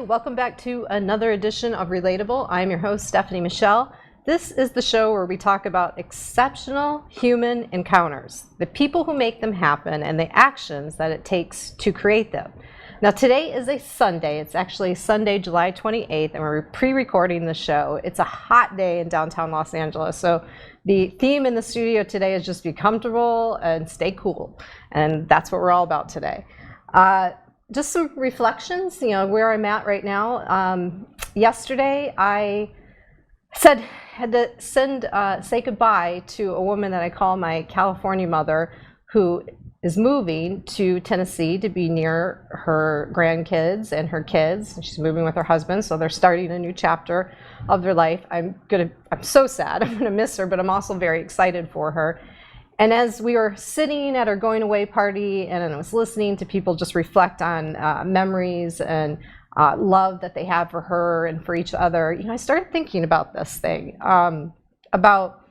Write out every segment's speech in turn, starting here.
welcome back to another edition of Relatable. I'm your host, Stephanie Michele. This is the show where we talk about exceptional human encounters, the people who make them happen, and the actions that it takes to create them. Now, today is a Sunday. It's actually Sunday, July 28th, and we're pre-recording the show. It's a hot day in downtown Los Angeles, so the theme in the studio today is just be comfortable and stay cool, and that's what we're all about today. Just some reflections, where I'm at right now. Yesterday, I had to say goodbye to a woman that I call my California mother, who is moving to Tennessee to be near her grandkids and her kids. She's moving with her husband, so they're starting a new chapter of their life. I'm so sad. I'm gonna miss her, but I'm also very excited for her. And as we were sitting at our going away party, and I was listening to people just reflect on memories and love that they have for her and for each other, I started thinking about this thing, about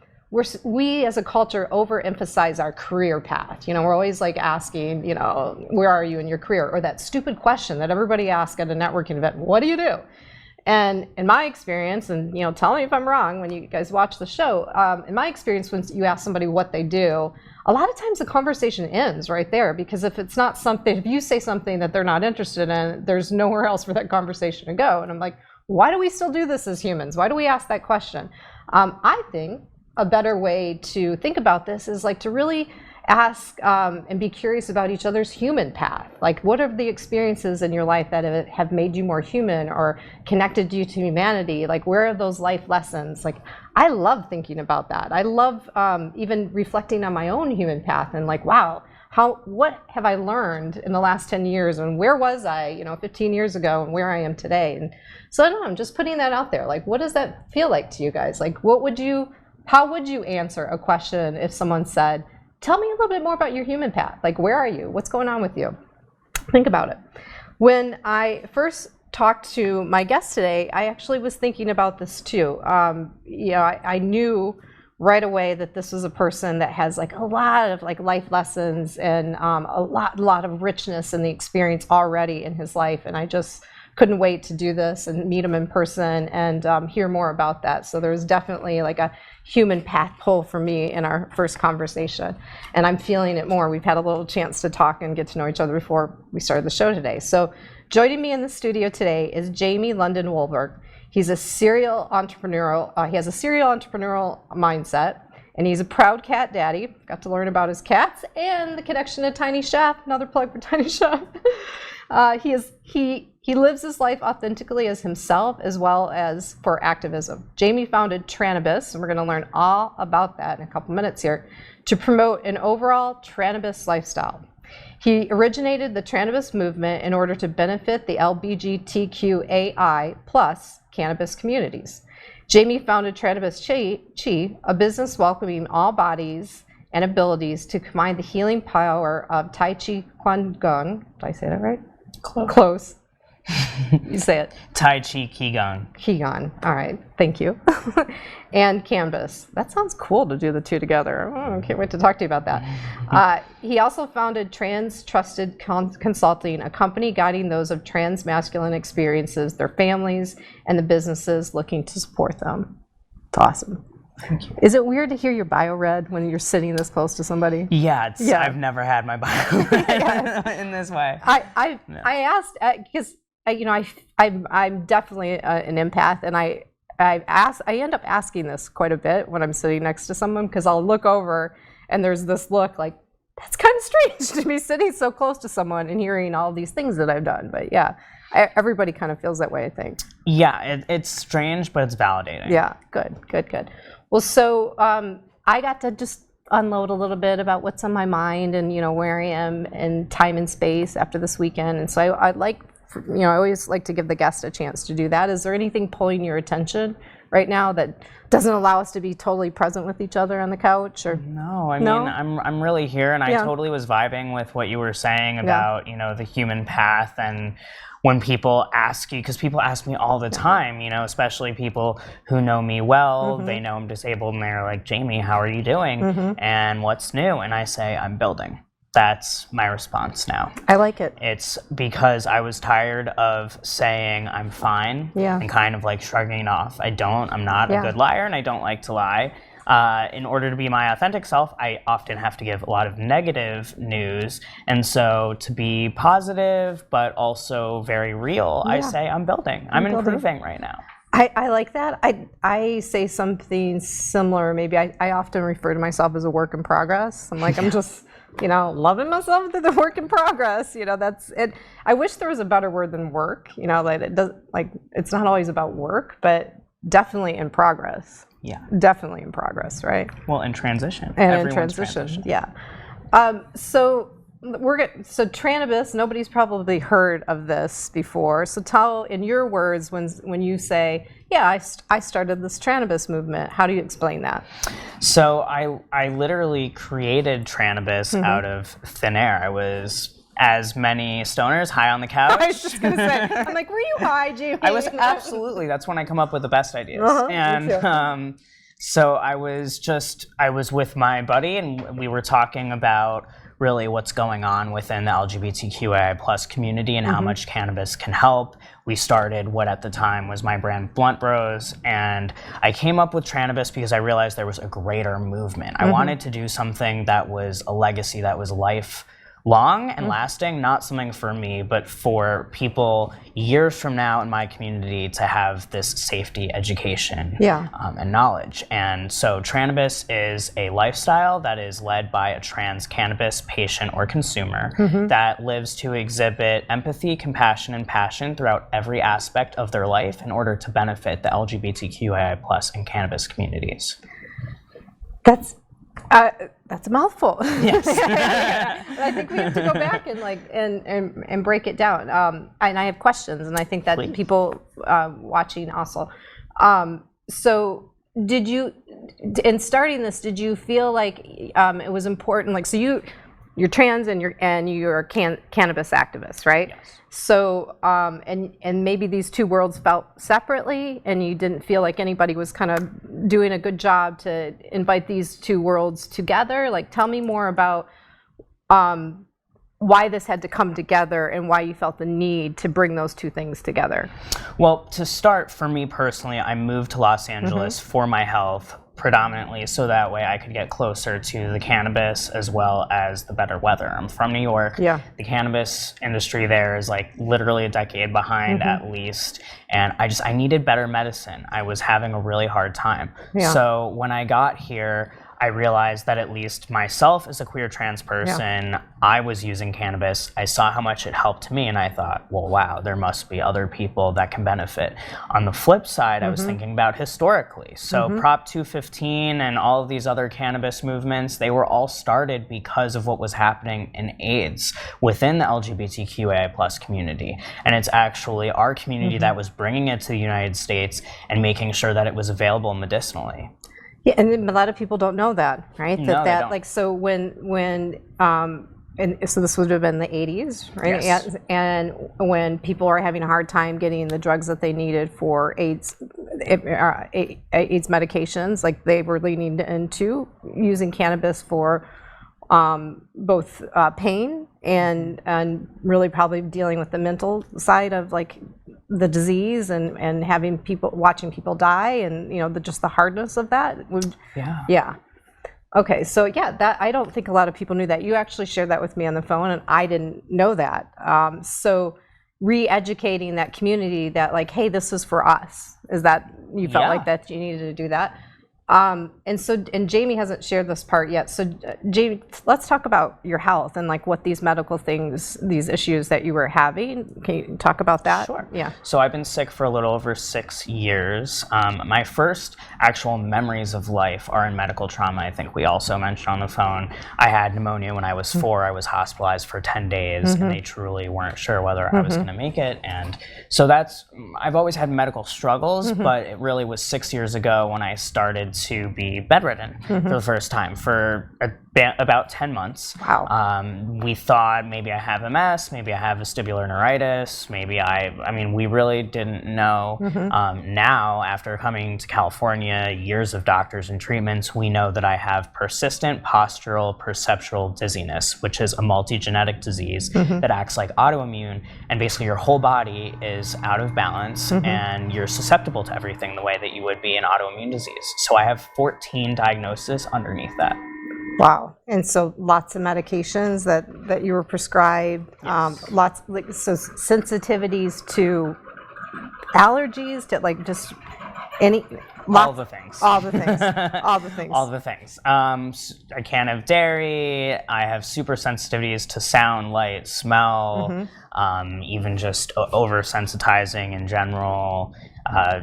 we as a culture overemphasize our career path. We're always like asking, where are you in your career? Or that stupid question that everybody asks at a networking event, what do you do? And in my experience, and tell me if I'm wrong when you guys watch the show, in my experience, when you ask somebody what they do, a lot of times the conversation ends right there, because if you say something that they're not interested in, there's nowhere else for that conversation to go. And I'm like, why do we still do this as humans? Why do we ask that question? I think a better way to think about this is like to really ask and be curious about each other's human path. Like, what are the experiences in your life that have made you more human or connected you to humanity? Like, where are those life lessons? Like, I love thinking about that. I love even reflecting on my own human path and like, wow, what have I learned in the last 10 years, and where was I 15 years ago, and where I am today? And so I don't know, I'm just putting that out there. Like, what does that feel like to you guys? Like, how would you answer a question if someone said, tell me a little bit more about your human path? Like, where are you? What's going on with you? Think about it. When I first talked to my guest today, I actually was thinking about this too. I knew right away that this was a person that has like a lot of like life lessons and a lot of richness in the experience already in his life. And I just couldn't wait to do this and meet him in person and hear more about that. So there's definitely like a human path pull for me in our first conversation. And I'm feeling it more. We've had a little chance to talk and get to know each other before we started the show today. So joining me in the studio today is Jamie London Wollberg. He's a serial entrepreneurial, he has a serial entrepreneurial mindset, and he's a proud cat daddy. Got to learn about his cats and the connection to Tiny Chef, another plug for Tiny Chef. He lives his life authentically as himself, as well as for activism. Jamie founded Trannabis, and we're going to learn all about that in a couple minutes here, to promote an overall Trannabis lifestyle. He originated the Trannabis movement in order to benefit the LGBTQAI plus cannabis communities. Jamie founded Trannabis Chi, a business welcoming all bodies and abilities to combine the healing power of Tai Chi Gong. Did I say that right? Close. You say it. Tai Chi Qigong. Qigong. All right. Thank you. And Cannabis. That sounds cool to do the two together. I can't wait to talk to you about that. He also founded Trans Trusted Consulting, a company guiding those of trans masculine experiences, their families, and the businesses looking to support them. It's awesome. Thank you. Is it weird to hear your bio read when you're sitting this close to somebody? Yeah, I've never had my bio read in this way. I asked because I'm definitely an empath, and I end up asking this quite a bit when I'm sitting next to someone, because I'll look over and there's this look like, that's kind of strange to be sitting so close to someone and hearing all these things that I've done. But yeah, everybody kind of feels that way, I think. Yeah, it's strange, but it's validating. Yeah, good. Well, so I got to just unload a little bit about what's on my mind and where I am in time and space after this weekend. And so I always like to give the guest a chance to do that. Is there anything pulling your attention right now that doesn't allow us to be totally present with each other on the couch? Or no, I mean, I'm really here, and I totally was vibing with what you were saying about the human path. And when people ask you, because people ask me all the time, especially people who know me well, they know I'm disabled, and they're like, Jamie, how are you doing? And what's new? And I say, I'm building. that's my response now. I like it. It's because I was tired of saying I'm fine and kind of like shrugging it off. I'm not a good liar, and I don't like to lie. In order to be my authentic self, I often have to give a lot of negative news. And so to be positive, but also very real, I say I'm building. I'm improving right now. I like that. I say something similar. Maybe I often refer to myself as a work in progress. I'm like, I'm just, loving myself through the work in progress. That's it. I wish there was a better word than work. Like it does, like it's not always about work, but definitely in progress. Yeah. Definitely in progress, right? Well, in transition. And Everyone's in transition. Yeah. So Trannabis, nobody's probably heard of this before. So tell, in your words, when you say, I started this Trannabis movement, how do you explain that? So I literally created Trannabis out of thin air. I was, as many stoners, high on the couch. I was just going to say, I'm like, were you high, Jamie? I was absolutely. That's when I come up with the best ideas. And so I was with my buddy, and we were talking about really what's going on within the LGBTQAI plus community and how much cannabis can help. We started what at the time was my brand Blunt Bros, and I came up with Trannabis because I realized there was a greater movement. I wanted to do something that was a legacy, that was lifelong and lasting, not something for me, but for people years from now in my community to have this safety education and knowledge. And so Trannabis is a lifestyle that is led by a trans cannabis patient or consumer that lives to exhibit empathy, compassion, and passion throughout every aspect of their life in order to benefit the LGBTQAI plus and cannabis communities. That's a mouthful. Yes. I think we have to go back and break it down. And I have questions, and I think that people watching also. So did you, in starting this, did you feel like it was important? Like, so you're trans and you're a cannabis activist, right? Yes. So and maybe these two worlds felt separately, and you didn't feel like anybody was kind of doing a good job to invite these two worlds together. Like, tell me more about why this had to come together and why you felt the need to bring those two things together. Well, to start, for me personally, I moved to Los Angeles for my health, predominantly so that way I could get closer to the cannabis as well as the better weather. I'm from New York. Yeah. The cannabis industry there is like literally a decade behind at least. And I needed better medicine. I was having a really hard time. Yeah. So when I got here, I realized that at least myself as a queer trans person, I was using cannabis. I saw how much it helped me, and I thought, well, wow, there must be other people that can benefit. On the flip side, I was thinking about historically. So Prop 215 and all of these other cannabis movements, they were all started because of what was happening in AIDS within the LGBTQAI plus community. And it's actually our community that was bringing it to the United States and making sure that it was available medicinally. Yeah, and a lot of people don't know that, right? No, they don't. Like, so and so this would have been the 80s, right? Yes. And when people are having a hard time getting the drugs that they needed for AIDS medications, like they were leaning into using cannabis for both pain and really probably dealing with the mental side of like the disease and watching people die, and just the hardness of that. Okay, so that I don't think a lot of people knew that. You actually shared that with me on the phone, and I didn't know that. So re-educating that community that like, hey, this is for us. Is that you felt like that you needed to do that? And Jamie hasn't shared this part yet. So Jamie, let's talk about your health and like what these medical things, these issues that you were having. Can you talk about that? Sure. Yeah. So I've been sick for a little over 6 years. My first actual memories of life are in medical trauma. I think we also mentioned on the phone. I had pneumonia when I was 4. I was hospitalized for 10 days, and they truly weren't sure whether I was going to make it. And so I've always had medical struggles, but it really was 6 years ago when I started to be bedridden for the first time for about 10 months. Wow. We thought maybe I have MS, maybe I have vestibular neuritis, maybe I mean, we really didn't know. Now, after coming to California, years of doctors and treatments, we know that I have persistent postural perceptual dizziness, which is a multi-genetic disease that acts like autoimmune, and basically your whole body is out of balance and you're susceptible to everything the way that you would be in autoimmune disease. So I have 14 diagnoses underneath that. Wow. And so lots of medications that you were prescribed, lots, like, so sensitivities to allergies, to like just any... All the things. All the things. All the things. All the things. I can't have dairy. I have super sensitivities to sound, light, smell, even just oversensitizing in general,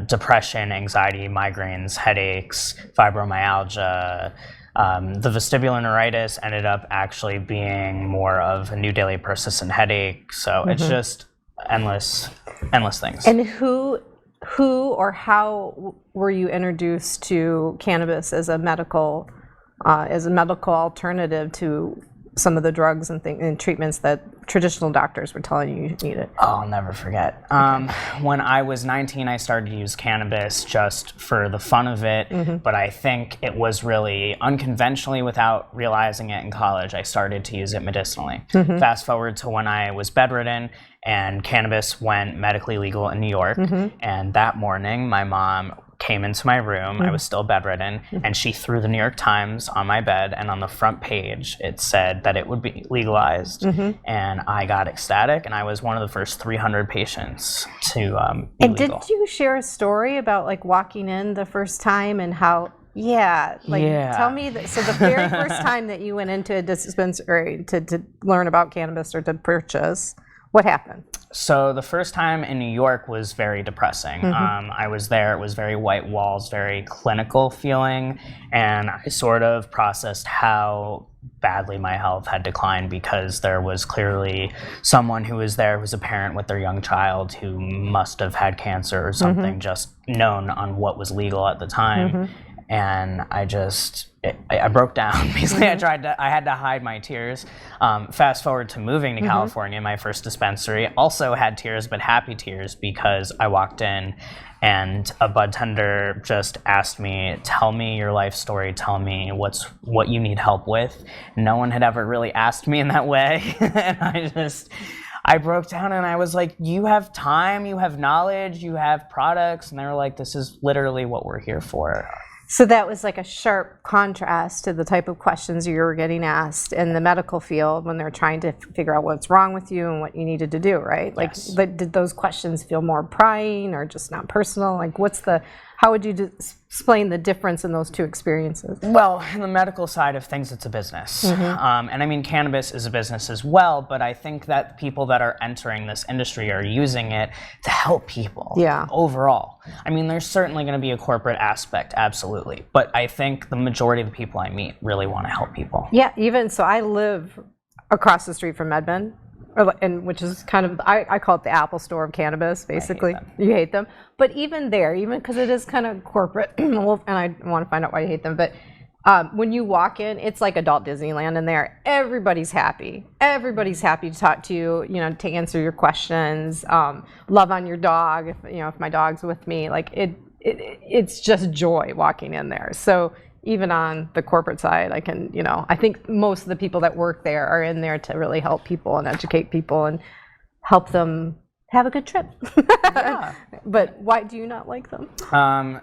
depression, anxiety, migraines, headaches, fibromyalgia. The vestibular neuritis ended up actually being more of a new daily persistent headache. So it's just endless things. And who or how were you introduced to cannabis as a medical alternative to some of the drugs and treatments that traditional doctors were telling you needed? Oh, I'll never forget. When I was 19, I started to use cannabis just for the fun of it, but I think it was really unconventionally without realizing it in college. I started to use it medicinally. Fast forward to when I was bedridden and cannabis went medically legal in New York, and that morning my mom came into my room, I was still bedridden, and she threw the New York Times on my bed, and on the front page it said that it would be legalized, and I got ecstatic, and I was one of the first 300 patients to be legal. Did you share a story about like walking in the first time and how, tell me, so the very first time that you went into a dispensary to learn about cannabis or to purchase, what happened? So the first time in New York was very depressing. I was there, it was very white walls, very clinical feeling, and I sort of processed how badly my health had declined because there was clearly someone who was there who was a parent with their young child who must have had cancer or something just known on what was legal at the time. And I broke down. Basically, I had to hide my tears. Fast forward to moving to California, my first dispensary also had tears, but happy tears, because I walked in and a bud tender just asked me, tell me your life story, tell me what you need help with. No one had ever really asked me in that way. And I broke down and I was like, you have time, you have knowledge, you have products. And they were like, this is literally what we're here for. So that was like a sharp contrast to the type of questions you were getting asked in the medical field when they're trying to figure out what's wrong with you and what you needed to do, right? Like, Yes. but did those questions feel more prying or just not personal? Like, how would you explain the difference in those two experiences? Well, in the medical side of things, it's a business. And I mean, cannabis is a business as well, but I think that people that are entering this industry are using it to help people overall. I mean, there's certainly going to be a corporate aspect, absolutely. But I think the majority of the people I meet really want to help people. Yeah, even so, I live across the street from MedMen. And which is kind of, I call it the Apple Store of cannabis, basically. You hate them. But even there, even because it is kind of corporate, and I want to find out why you hate them, but when you walk in, it's like adult Disneyland in there. Everybody's happy. Everybody's happy to talk to you, to answer your questions, love on your dog, if my dog's with me. Like, it's just joy walking in there. So even on the corporate side, I think most of the people that work there are in there to really help people and educate people and help them have a good trip. But why do you not like them?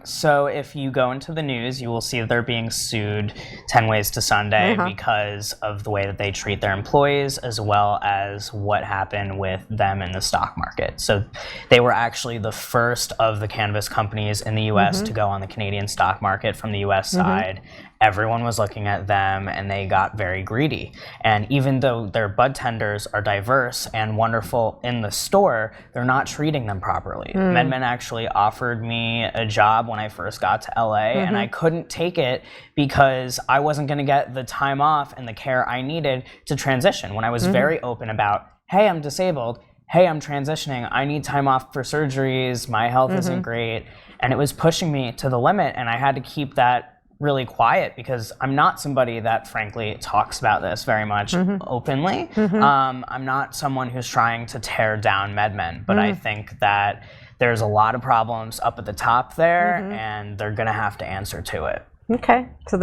So if you go into the news, you will see that they're being sued 10 ways to Sunday because of the way that they treat their employees, as well as what happened with them in the stock market. So they were actually the first of the cannabis companies in the US to go on the Canadian stock market from the US side. Everyone was looking at them and they got very greedy. And even though their bud tenders are diverse and wonderful in the store, they're not treating them properly. MedMen actually offered me a job when I first got to LA and I couldn't take it because I wasn't gonna get the time off and the care I needed to transition. When I was very open about, hey, I'm disabled, hey, I'm transitioning, I need time off for surgeries, my health isn't great. And it was pushing me to the limit and I had to keep that really quiet because I'm not somebody that frankly talks about this very much openly. I'm not someone who's trying to tear down MedMen, but I think that there's a lot of problems up at the top there, and they're gonna have to answer to it. Okay, so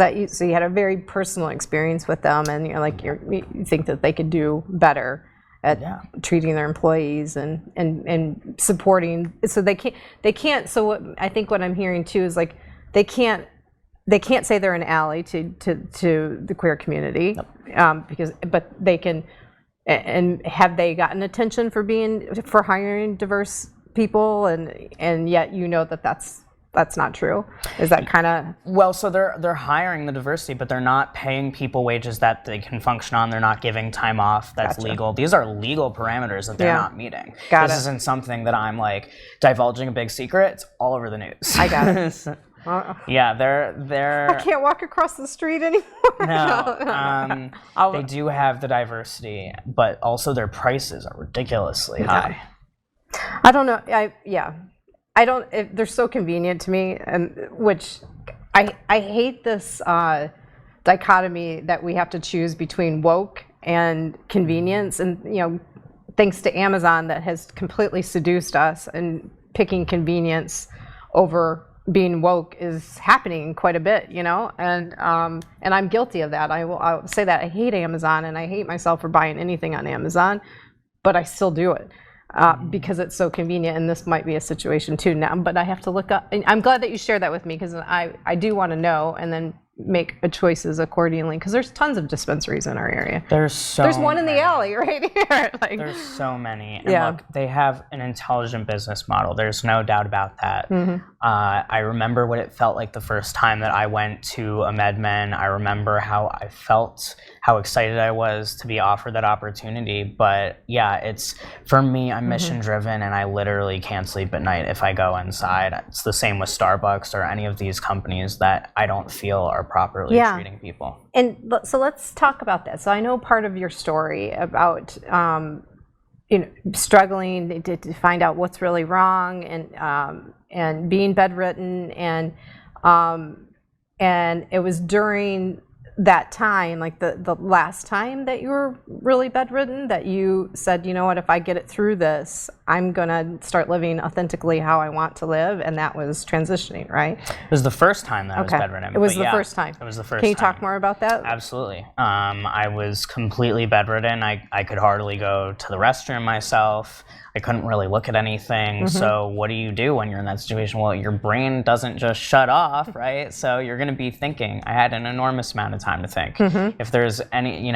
you had a very personal experience with them, and you're like you think that they could do better at treating their employees and supporting. So they can't. So what I think what I'm hearing too is like they can't say they're an ally to the queer community, but they can. And have they gotten attention for hiring diverse people, and yet that's not true? Is that kind of... Well, so they're hiring the diversity, but they're not paying people wages that they can function on. They're not giving time off that's legal. These are legal parameters that they're not meeting. This isn't something that I'm like divulging a big secret. It's all over the news. I got it. Yeah, they're... I can't walk across the street anymore. No, they do have the diversity, but also their prices are ridiculously high. I don't know. They're so convenient to me, and which I hate this dichotomy that we have to choose between woke and convenience, and thanks to Amazon that has completely seduced us, and picking convenience over being woke is happening quite a bit, and I'm guilty of that. I'll say that I hate Amazon, and I hate myself for buying anything on Amazon, but I still do it. Because it's so convenient, and this might be a situation too now, but I have to look up, and I'm glad that you shared that with me, because I do want to know and then make choices accordingly, because there's tons of dispensaries in our area. There's one in the alley right here. There's so many. And look, they have an intelligent business model. There's no doubt about that. I remember what it felt like the first time that I went to a MedMen. I remember how I felt, how excited I was to be offered that opportunity. But yeah, it's, for me, I'm mission driven, and I literally can't sleep at night if I go inside. It's the same with Starbucks or any of these companies that I don't feel are properly treating people. And so let's talk about that. So I know part of your story about struggling to find out what's really wrong, and being bedridden, and it was during that time, like the last time that you were really bedridden, that you said, you know what, if I get it through this, I'm gonna start living authentically how I want to live, and that was transitioning, right? It was the first time that I was bedridden. It was the first time. It was the first time. Can you talk more about that? Absolutely. I was completely bedridden. I could hardly go to the restroom myself. I couldn't really look at anything. So what do you do when you're in that situation? Well, your brain doesn't just shut off, right? So you're going to be thinking. I had an enormous amount of time to think. If there's any,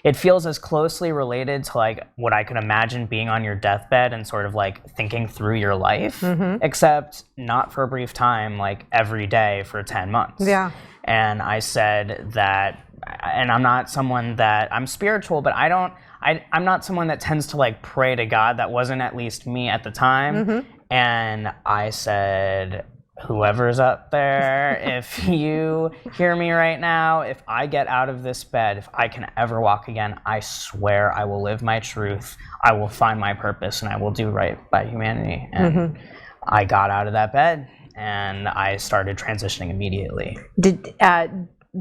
it feels as closely related to like what I could imagine being on your deathbed and sort of like thinking through your life, except not for a brief time, like every day for 10 months. Yeah. And I said that, and I'm not someone that, I'm spiritual, but I'm not someone that tends to like pray to God. That wasn't at least me at the time. And I said, whoever's up there, if you hear me right now, if I get out of this bed, if I can ever walk again, I swear I will live my truth. I will find my purpose, and I will do right by humanity. And I got out of that bed, and I started transitioning immediately.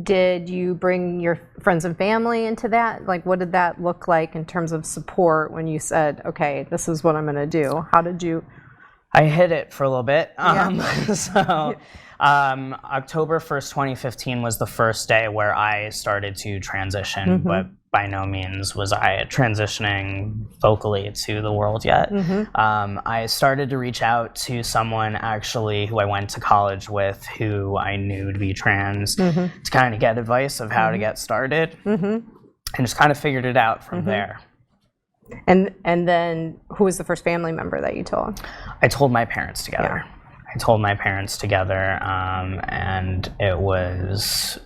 Did you bring your friends and family into that? Like, what did that look like in terms of support when you said, okay, this is what I'm going to do? How did you... I hid it for a little bit. October 1st, 2015 was the first day where I started to transition, but by no means was I transitioning vocally to the world yet. I started to reach out to someone actually who I went to college with, who I knew to be trans, to kind of get advice of how to get started, and just kind of figured it out from there. And then who was the first family member that you told? I told my parents together. And it was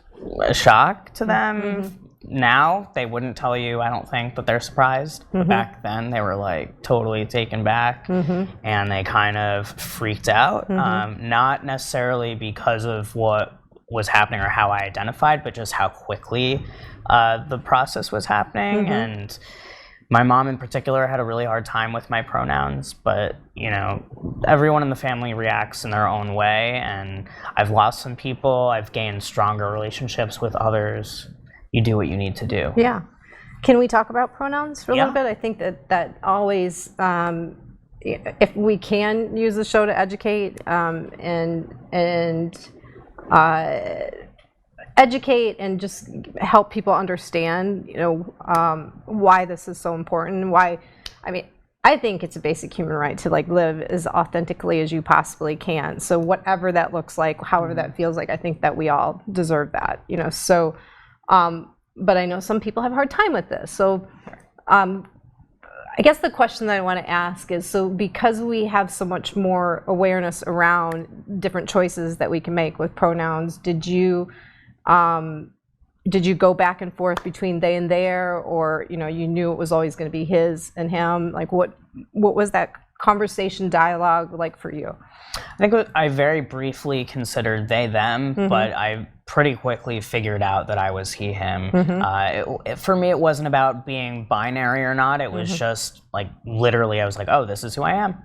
a shock to them. Now, they wouldn't tell you, I don't think, that they're surprised. Back then, they were like totally taken back, and they kind of freaked out. Not necessarily because of what was happening or how I identified, but just how quickly the process was happening. And My mom in particular had a really hard time with my pronouns, but, everyone in the family reacts in their own way, and I've lost some people, I've gained stronger relationships with others. You do what you need to do. Yeah. Can we talk about pronouns for a little bit? I think that always, if we can use the show to educate educate and just help people understand, why this is so important. I think it's a basic human right to live as authentically as you possibly can. So whatever that looks like, however that feels like, I think that we all deserve that. So, but I know some people have a hard time with this. So, I guess the question that I want to ask is, so because we have so much more awareness around different choices that we can make with pronouns, did you go back and forth between they and their, or you knew it was always going to be his and him? What was that conversation dialogue like for you? I think I very briefly considered they them, but I pretty quickly figured out that I was he him. For me, it wasn't about being binary or not. It was just literally I was like, oh, this is who I am,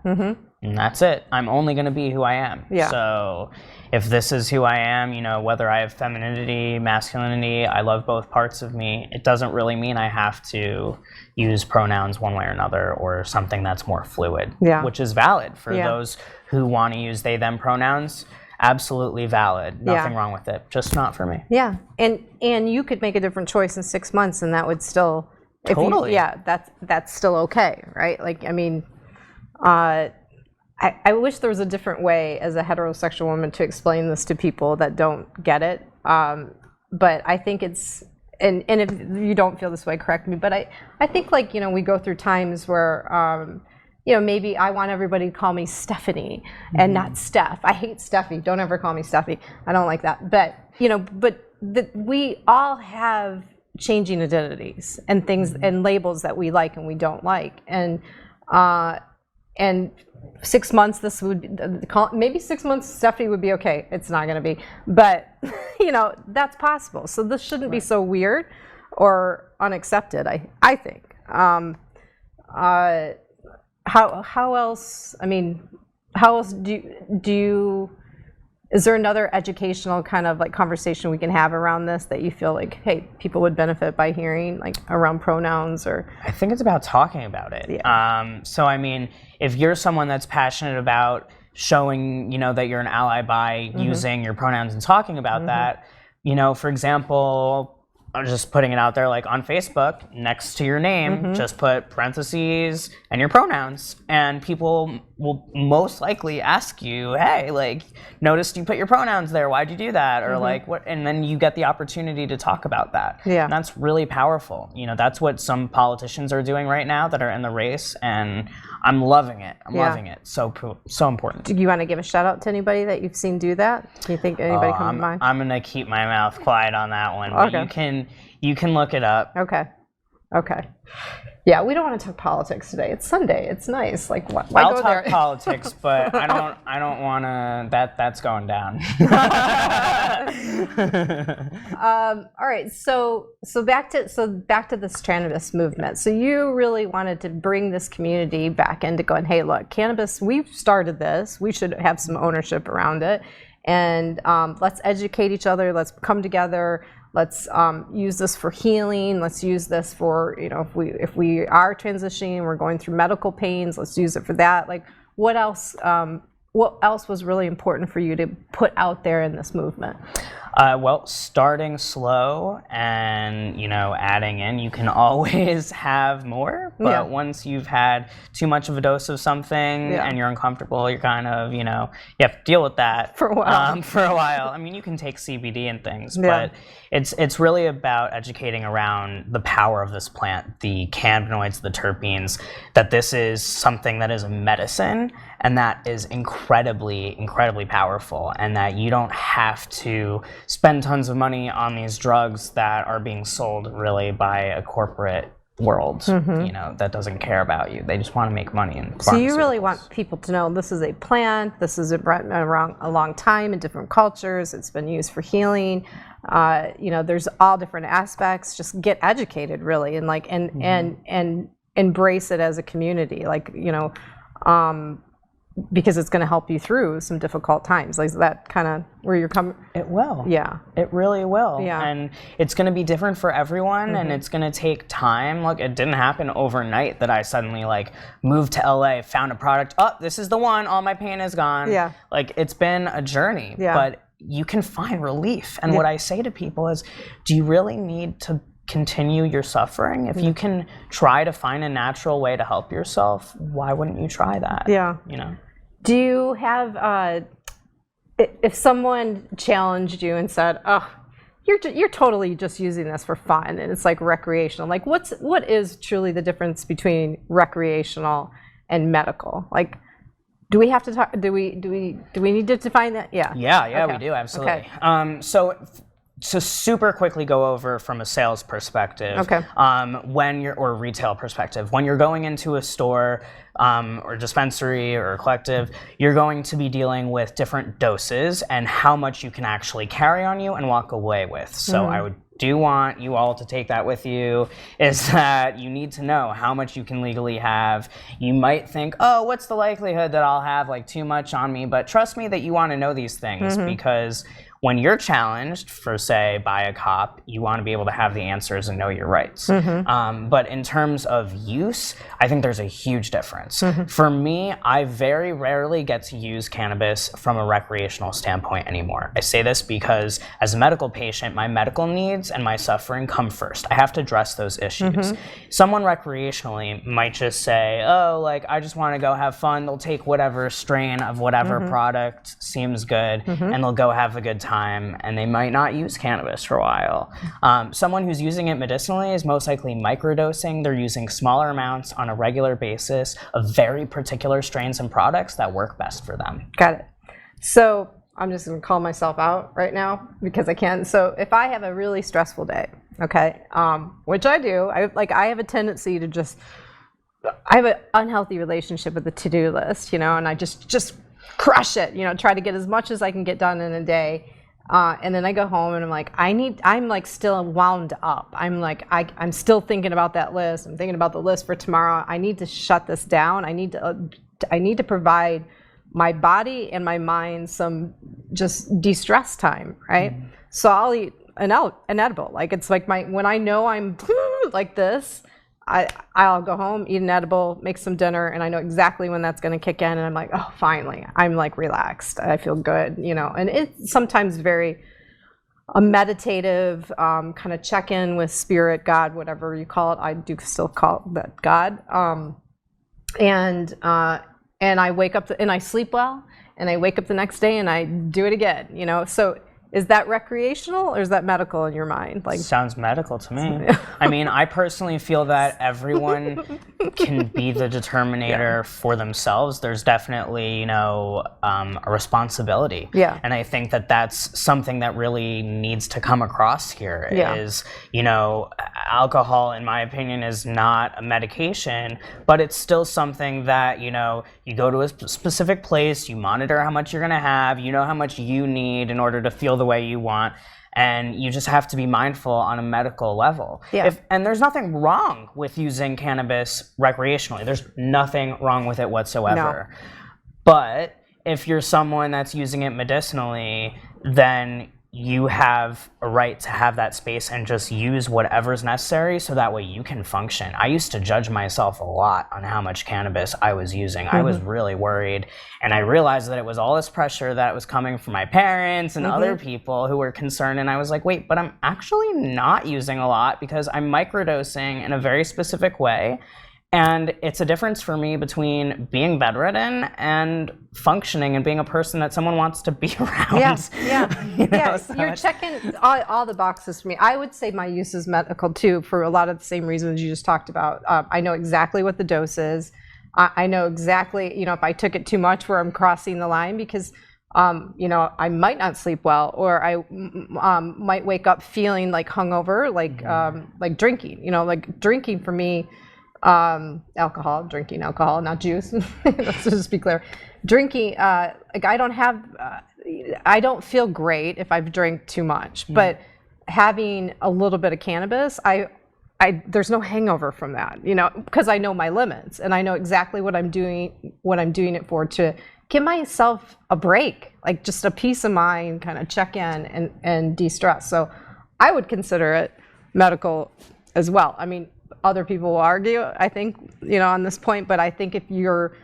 and that's it. I'm only going to be who I am. So if this is who I am, whether I have femininity, masculinity, I love both parts of me, it doesn't really mean I have to use pronouns one way or another, or something that's more fluid, which is valid for those who want to use they them pronouns. Absolutely valid. Nothing wrong with it. Just not for me. Yeah. And you could make a different choice in 6 months, and that would still totally. That's still okay, right? I wish there was a different way as a heterosexual woman to explain this to people that don't get it. But I think it's, and if you don't feel this way, correct me. But I think we go through times where maybe I want everybody to call me Stephanie and not Steph. I hate Steffi. Don't ever call me Steffi. I don't like that. But we all have changing identities and things and labels that we like and we don't like. And 6 months, this would maybe 6 months. Stephanie would be okay. It's not going to be, but that's possible. So this shouldn't be so weird or unaccepted. I think. How else? How else do you? Is there another educational kind of conversation we can have around this that you feel hey, people would benefit by hearing, around pronouns? Or I think it's about talking about it. So if you're someone that's passionate about showing, that you're an ally by using your pronouns and talking about that, for example, I'm just putting it out there, on Facebook, next to your name, just put parentheses and your pronouns, and people will most likely ask you, hey, noticed you put your pronouns there, why'd you do that? Or what? And then you get the opportunity to talk about that. And that's really powerful. That's what some politicians are doing right now that are in the race, and I'm loving it. I'm loving it. So important. Do you want to give a shout out to anybody that you've seen do that? Do you think anybody comes to mind? I'm gonna keep my mouth quiet on that one. But you can look it up. Okay. Yeah, we don't want to talk politics today. It's Sunday. It's nice. Why I'll go talk there? politics, but I don't want to. That's going down. All right. So back to this Trannabis movement. So you really wanted to bring this community back into going, hey, look, cannabis. We've started this. We should have some ownership around it, and let's educate each other. Let's come together. Let's use this for healing. Let's use this for, if we are transitioning, we're going through medical pains, let's use it for that. What else was really important for you to put out there in this movement? Well, starting slow and, adding in, you can always have more, but once you've had too much of a dose of something and you're uncomfortable, you're kind of, you have to deal with that for a while. You can take CBD and things, but it's really about educating around the power of this plant, the cannabinoids, the terpenes, that this is something that is a medicine and that is incredibly, incredibly powerful, and that you don't have to spend tons of money on these drugs that are being sold really by a corporate world, that doesn't care about you. They just want to make money. So you really want people to know this is a plant, this is been around a long time in different cultures, it's been used for healing. There's all different aspects. Just get educated, really, and embrace it as a community, like, because it's going to help you through some difficult times. Like, is that kind of where you're coming? It will. Yeah. It really will. Yeah. And it's going to be different for everyone, and it's going to take time. Look, it didn't happen overnight that I suddenly like moved to LA, found a product. Oh, this is the one. All my pain is gone. Yeah. Like, it's been a journey, but you can find relief. And what I say to people is, do you really need to continue your suffering? If you can try to find a natural way to help yourself, why wouldn't you try that? Yeah. Do you have, if someone challenged you and said, oh, you're totally just using this for fun and it's like recreational, like what is truly the difference between recreational and medical? Like, do we have to talk, do we need to define that? Yeah. Yeah, Okay. we do, absolutely. Okay. So super quickly go over from a sales perspective, Okay. or retail perspective, when you're going into a store or dispensary or a collective, you're going to be dealing with different doses and how much you can actually carry on you and walk away with. So I do want you all to take that with you, is that you need to know how much you can legally have. You might think, oh, what's the likelihood that I'll have like too much on me? But trust me that you want to know these things, because when you're challenged, for say, by a cop, you want to be able to have the answers and know your rights. But in terms of use, I think there's a huge difference. For me, I very rarely get to use cannabis from a recreational standpoint anymore. I say this because as a medical patient, my medical needs and my suffering come first. I have to address those issues. Someone recreationally might just say, oh, like, I just want to go have fun. They'll take whatever strain of whatever product seems good, and they'll go have a good time, and they might not use cannabis for a while. Someone who's using it medicinally is most likely microdosing. They're using smaller amounts on a regular basis of very particular strains and products that work best for them. Got it. So I'm just going to call myself out right now because I can. So if I have a really stressful day, okay, which I do, I have a tendency to I have an unhealthy relationship with the to-do list, and I just crush it, try to get as much as I can get done in a day. And then I go home and I'm like, I'm like still wound up. I'm like, I'm still thinking about that list. I'm thinking about the list for tomorrow. I need to shut this down. I need to provide my body and my mind some just de-stress time, right? So I'll eat an edible. Like, it's like when I know I'm like this, I'll go home, eat an edible, make some dinner, and I know exactly when that's going to kick in, and I'm like, oh, finally, I'm like relaxed. I feel good, and it's sometimes a meditative kind of check-in with spirit, God, whatever you call it. I do still call that God. And I wake up and I sleep well, and I wake up the next day and I do it again, so is that recreational or is that medical in your mind? Like, sounds medical to me. I mean, I personally feel that everyone can be the determinator for themselves. There's definitely, a responsibility. Yeah. And I think that that's something that really needs to come across here is, alcohol, in my opinion, is not a medication, but it's still something that, you go to a specific place, you monitor how much you're going to have, how much you need in order to feel the way you want, and you just have to be mindful on a medical level. And there's nothing wrong with using cannabis recreationally. There's nothing wrong with it whatsoever. No. But if you're someone that's using it medicinally, then you have a right to have that space and just use whatever's necessary so that way you can function. I used to judge myself a lot on how much cannabis I was using. I was really worried, and I realized that it was all this pressure that was coming from my parents and other people who were concerned, and I was like, wait, but I'm actually not using a lot because I'm microdosing in a very specific way. And it's a difference for me between being bedridden and functioning and being a person that someone wants to be around. So you're checking all the boxes for me. I would say my use is medical too, for a lot of the same reasons you just talked about. I know exactly what the dose is. I know exactly, if I took it too much, where I'm crossing the line, because I might not sleep well, or I might wake up feeling like hungover, like drinking. Like drinking for me. Drinking alcohol, not juice. Let's just be clear. Drinking, I don't feel great if I've drank too much, but having a little bit of cannabis, there's no hangover from that, you know, because I know my limits and I know exactly what I'm doing it for, to give myself a break, like just a peace of mind, kind of check in and de-stress. So I would consider it medical as well. I mean, other people will argue, I think, you know, on this point, but I think if you're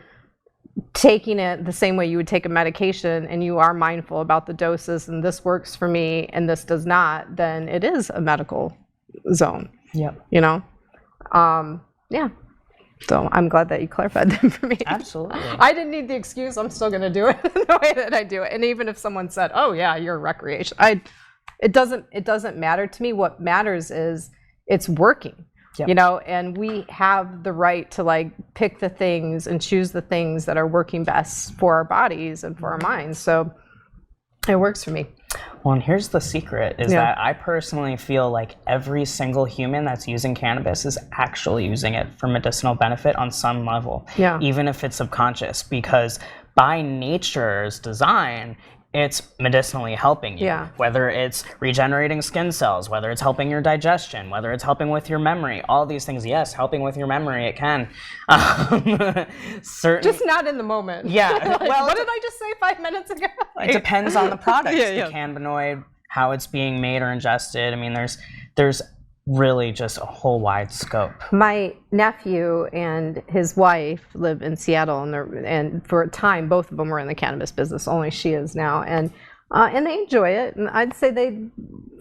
taking it the same way you would take a medication and you are mindful about the doses and this works for me and this does not, then it is a medical zone. Yep. You know? Yeah. So I'm glad that you clarified that for me. Absolutely. I didn't need the excuse. I'm still going to do it the way that I do it. And even if someone said, "Oh yeah, you're a recreation," it doesn't matter to me. What matters is it's working. Yep. You know, and we have the right to like pick the things and choose the things that are working best for our bodies and for our minds. So it works for me. Well, and here's the secret is that I personally feel like every single human that's using cannabis is actually using it for medicinal benefit on some level, even if it's subconscious, because by nature's design, it's medicinally helping you, whether it's regenerating skin cells, whether it's helping your digestion, whether it's helping with your memory, all these things. Yes, helping with your memory, it can. Just not in the moment. Yeah. Like, well, what did I just say 5 minutes ago? It depends on the product, the cannabinoid, how it's being made or ingested. I mean, there's really just a whole wide scope. My nephew and his wife live in Seattle, and for a time, both of them were in the cannabis business. Only she is now, and they enjoy it. And I'd say they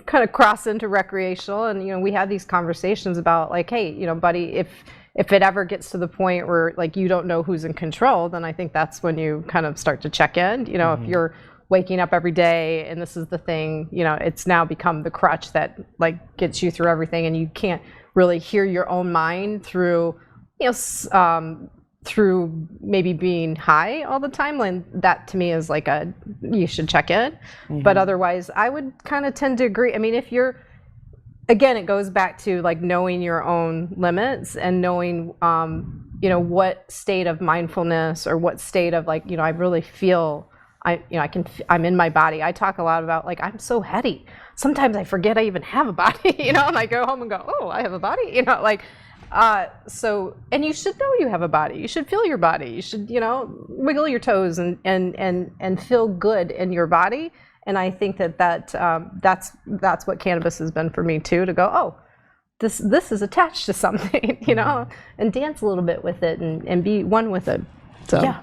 kind of cross into recreational. And you know, we had these conversations about like, hey, you know, buddy, if it ever gets to the point where like you don't know who's in control, then I think that's when you kind of start to check in. You know, if you're waking up every day and this is the thing, you know, it's now become the crutch that like gets you through everything, and you can't really hear your own mind through, you know, through maybe being high all the time. And that to me is like you should check in. But otherwise I would kind of tend to agree. I mean, if you're, again, it goes back to like knowing your own limits and knowing, you know, what state of mindfulness or what state of like, you know, I really feel I'm in my body. I talk a lot about like, I'm so heady. Sometimes I forget I even have a body, you know, and I go home and go, oh, I have a body, you know, like, so, and you should know you have a body. You should feel your body. You should, you know, wiggle your toes and feel good in your body. And I think that's what cannabis has been for me too, to go, oh, this is attached to something, you know, and dance a little bit with it and be one with it. So. Yeah,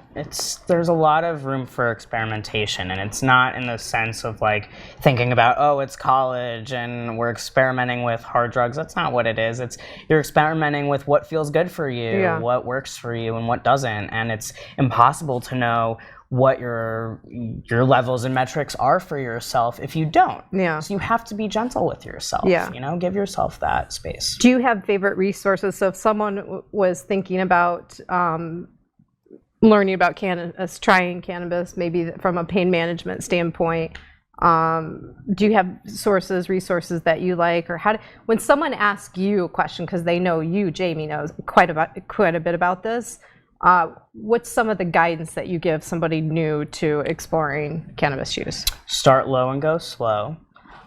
there's a lot of room for experimentation, and it's not in the sense of like thinking about, oh, it's college and we're experimenting with hard drugs. That's not what it is. You're experimenting with what feels good for you, what works for you, and what doesn't. And it's impossible to know what your levels and metrics are for yourself if you don't. Yeah. So you have to be gentle with yourself. Yeah. You know, give yourself that space. Do you have favorite resources? So if someone was thinking about learning about cannabis, trying cannabis, maybe from a pain management standpoint, do you have resources that you like, or when someone asks you a question, because they know you, Jamie, knows quite a bit about this, what's some of the guidance that you give somebody new to exploring cannabis use? Start low and go slow.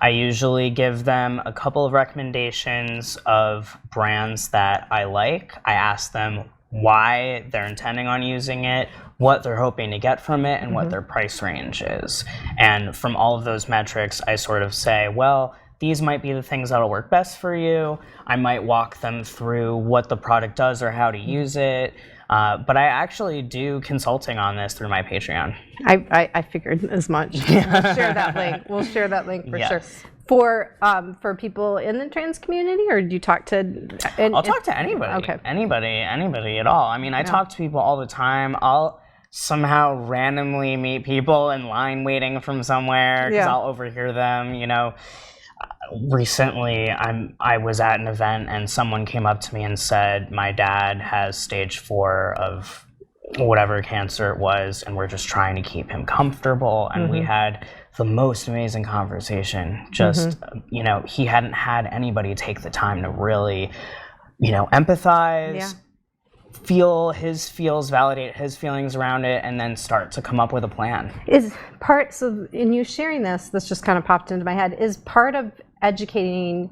I usually give them a couple of recommendations of brands that I like. I ask them why they're intending on using it, what they're hoping to get from it, and what their price range is. And from all of those metrics, I sort of say, well, these might be the things that'll work best for you. I might walk them through what the product does or how to use it. But I actually do consulting on this through my Patreon. I figured as much. We'll share that link for sure. For people in the trans community, or do you talk to? I'll talk to anybody. Okay. Anybody at all. I mean, I talk to people all the time. I'll somehow randomly meet people in line waiting from somewhere because I'll overhear them. You know, recently I was at an event and someone came up to me and said, my dad has stage 4 of whatever cancer it was, and we're just trying to keep him comfortable. And we had the most amazing conversation. Just, you know, he hadn't had anybody take the time to really, you know, empathize, feel his feels, validate his feelings around it, and then start to come up with a plan. So in you sharing this just kind of popped into my head, is part of educating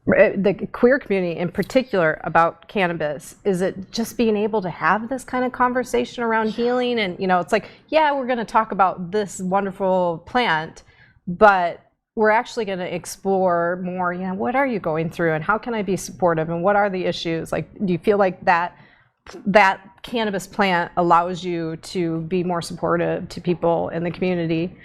the queer community in particular about cannabis? Is it just being able to have this kind of conversation around healing? And, it's like, yeah, we're going to talk about this wonderful plant, but we're actually going to explore more, what are you going through and how can I be supportive and what are the issues? Like, do you feel like that cannabis plant allows you to be more supportive to people in the community?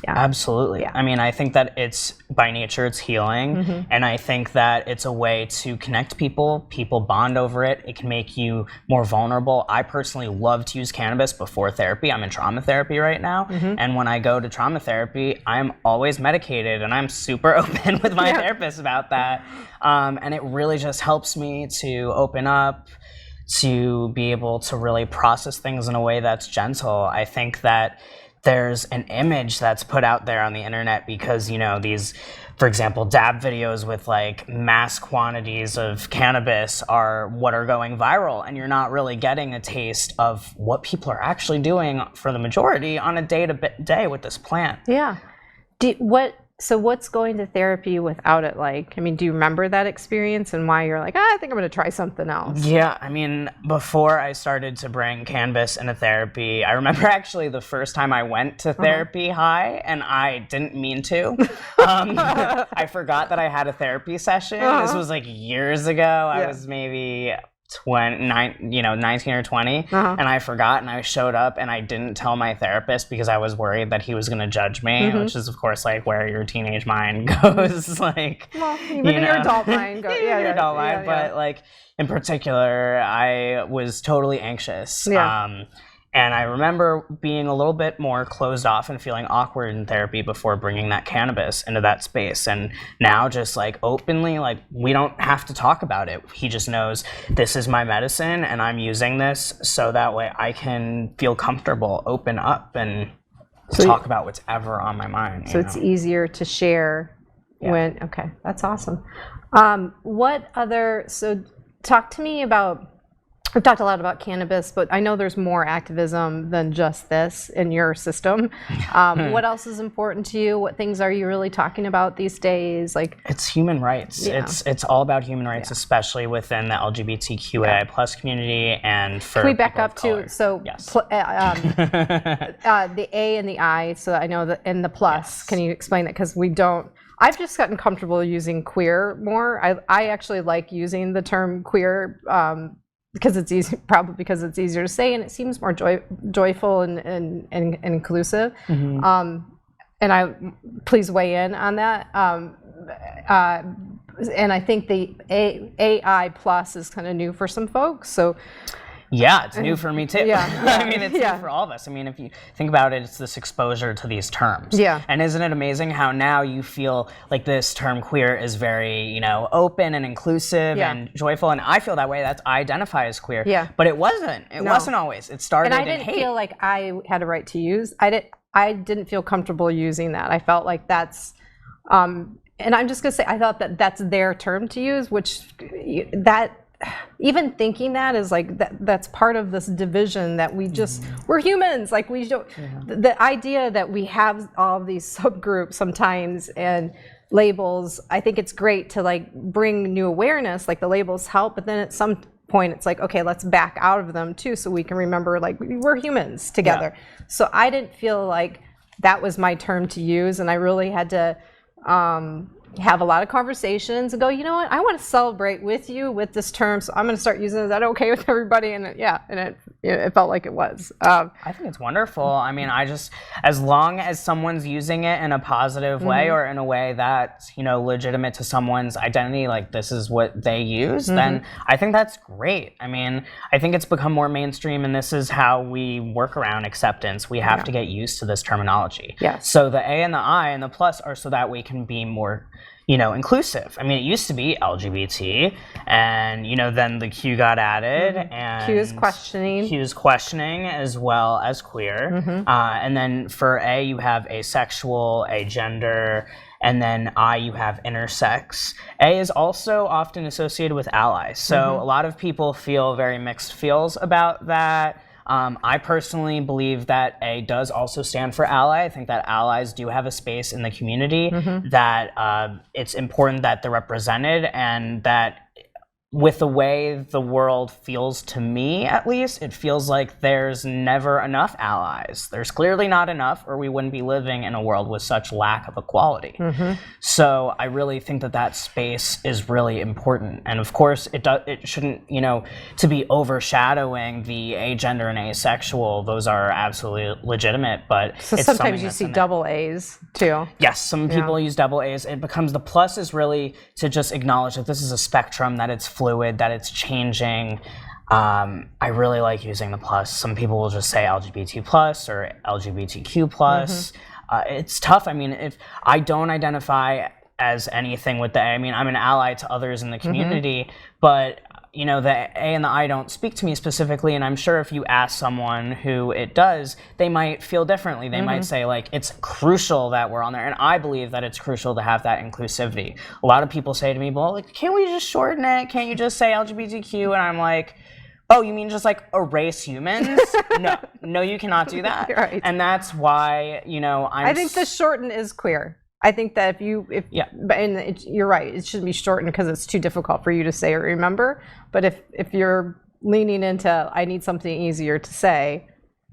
Yeah. Absolutely. Yeah. I mean, I think that it's by nature, it's healing. And I think that it's a way to connect people. People bond over it. It can make you more vulnerable. I personally love to use cannabis before therapy. I'm in trauma therapy right now. And when I go to trauma therapy, I'm always medicated and I'm super open with my therapist about that. And it really just helps me to open up, to be able to really process things in a way that's gentle. I think that there's an image that's put out there on the internet because, these, for example, dab videos with like mass quantities of cannabis are what are going viral, and you're not really getting a taste of what people are actually doing for the majority on a day-to-day with this plant. Yeah. So what's going to therapy without it like? I mean, do you remember that experience and why you're like, I think I'm going to try something else? Yeah, I mean, before I started to bring cannabis into therapy, I remember actually the first time I went to therapy high, and I didn't mean to. I forgot that I had a therapy session. This was like years ago. I was maybe 19 or 20, and I forgot, and I showed up and I didn't tell my therapist because I was worried that he was going to judge me, which is of course like where your teenage mind goes. Like, well, even your adult mind goes. Your adult mind, but like in particular, I was totally anxious. And I remember being a little bit more closed off and feeling awkward in therapy before bringing that cannabis into that space. And now just like openly, like we don't have to talk about it. He just knows this is my medicine and I'm using this so that way I can feel comfortable, open up and talk about what's ever on my mind. So it's easier to share when, okay, that's awesome. So talk to me about, we've talked a lot about cannabis, but I know there's more activism than just this in your system. What else is important to you? What things are you really talking about these days? Like, it's human rights. It's all about human rights, especially within the LGBTQAI plus community. And for can we back up to yes. The A and the I? So I know that and the plus. Can you explain that? Because we don't. I've just gotten comfortable using queer more. I actually like using the term queer. Because it's easy, probably because it's easier to say, and it seems more joyful and inclusive. And please weigh in on that. And I think the AI plus is kind of new for some folks. So. Yeah, it's new for me too. I mean, it's new for all of us. I mean, if you think about it, it's this exposure to these terms. Yeah. And isn't it amazing how now you feel like this term queer is very, open and inclusive and joyful, and I feel that way. I identify as queer. Yeah. But it wasn't. It wasn't always. It started in hate. And I didn't feel like I had a right to use. I didn't feel comfortable using that. I felt like that's. And I'm just gonna say, I thought that that's their term to use, which even thinking that is like that's part of this division that we just we're humans, like we don't the idea that we have all of these subgroups sometimes and labels. I think it's great to like bring new awareness, like the labels help, but then at some point it's like, okay, let's back out of them too so we can remember like we're humans together. So I didn't feel like that was my term to use, and I really had to have a lot of conversations and go, you know what, I want to celebrate with you with this term, so I'm going to start using it. Is that okay with everybody? And it felt like it was. I think it's wonderful. I mean, as long as someone's using it in a positive way or in a way that's, legitimate to someone's identity, like this is what they use, then I think that's great. I mean, I think it's become more mainstream, and this is how we work around acceptance. We have to get used to this terminology. Yes. So the A and the I and the plus are so that we can be more inclusive. I mean, it used to be LGBT, and then the Q got added, and Q is questioning. Q is questioning as well as queer, and then for A you have asexual, agender, and then I you have intersex. A is also often associated with allies, so a lot of people feel very mixed feels about that. I personally believe that A does also stand for ally. I think that allies do have a space in the community, that it's important that they're represented, and that with the way the world feels, to me at least, it feels like there's never enough allies. There's clearly not enough, or we wouldn't be living in a world with such lack of equality. So I really think that that space is really important. And of course, it shouldn't, you know, to be overshadowing the agender and asexual. Those are absolutely legitimate, but so sometimes you see double A's too. Yes, some people use double A's. It becomes, the plus is really to just acknowledge that this is a spectrum, that it's fluid, that it's changing. I really like using the plus. Some people will just say LGBT plus or LGBTQ plus. It's tough. I mean, if I don't identify as anything with the A, I mean, I'm an ally to others in the community, but you know, the A and the I don't speak to me specifically, and I'm sure if you ask someone who it does, they might feel differently. They might say, like, it's crucial that we're on there, and I believe that it's crucial to have that inclusivity. A lot of people say to me, well, like, can't we just shorten it? Can't you just say LGBTQ? And I'm like, oh, you mean just like erase humans? No, you cannot do that. Right. And that's why, you know, I think the shorten is queer. I think that and you're right, it shouldn't be shortened because it's too difficult for you to say or remember. But if you're leaning into, I need something easier to say,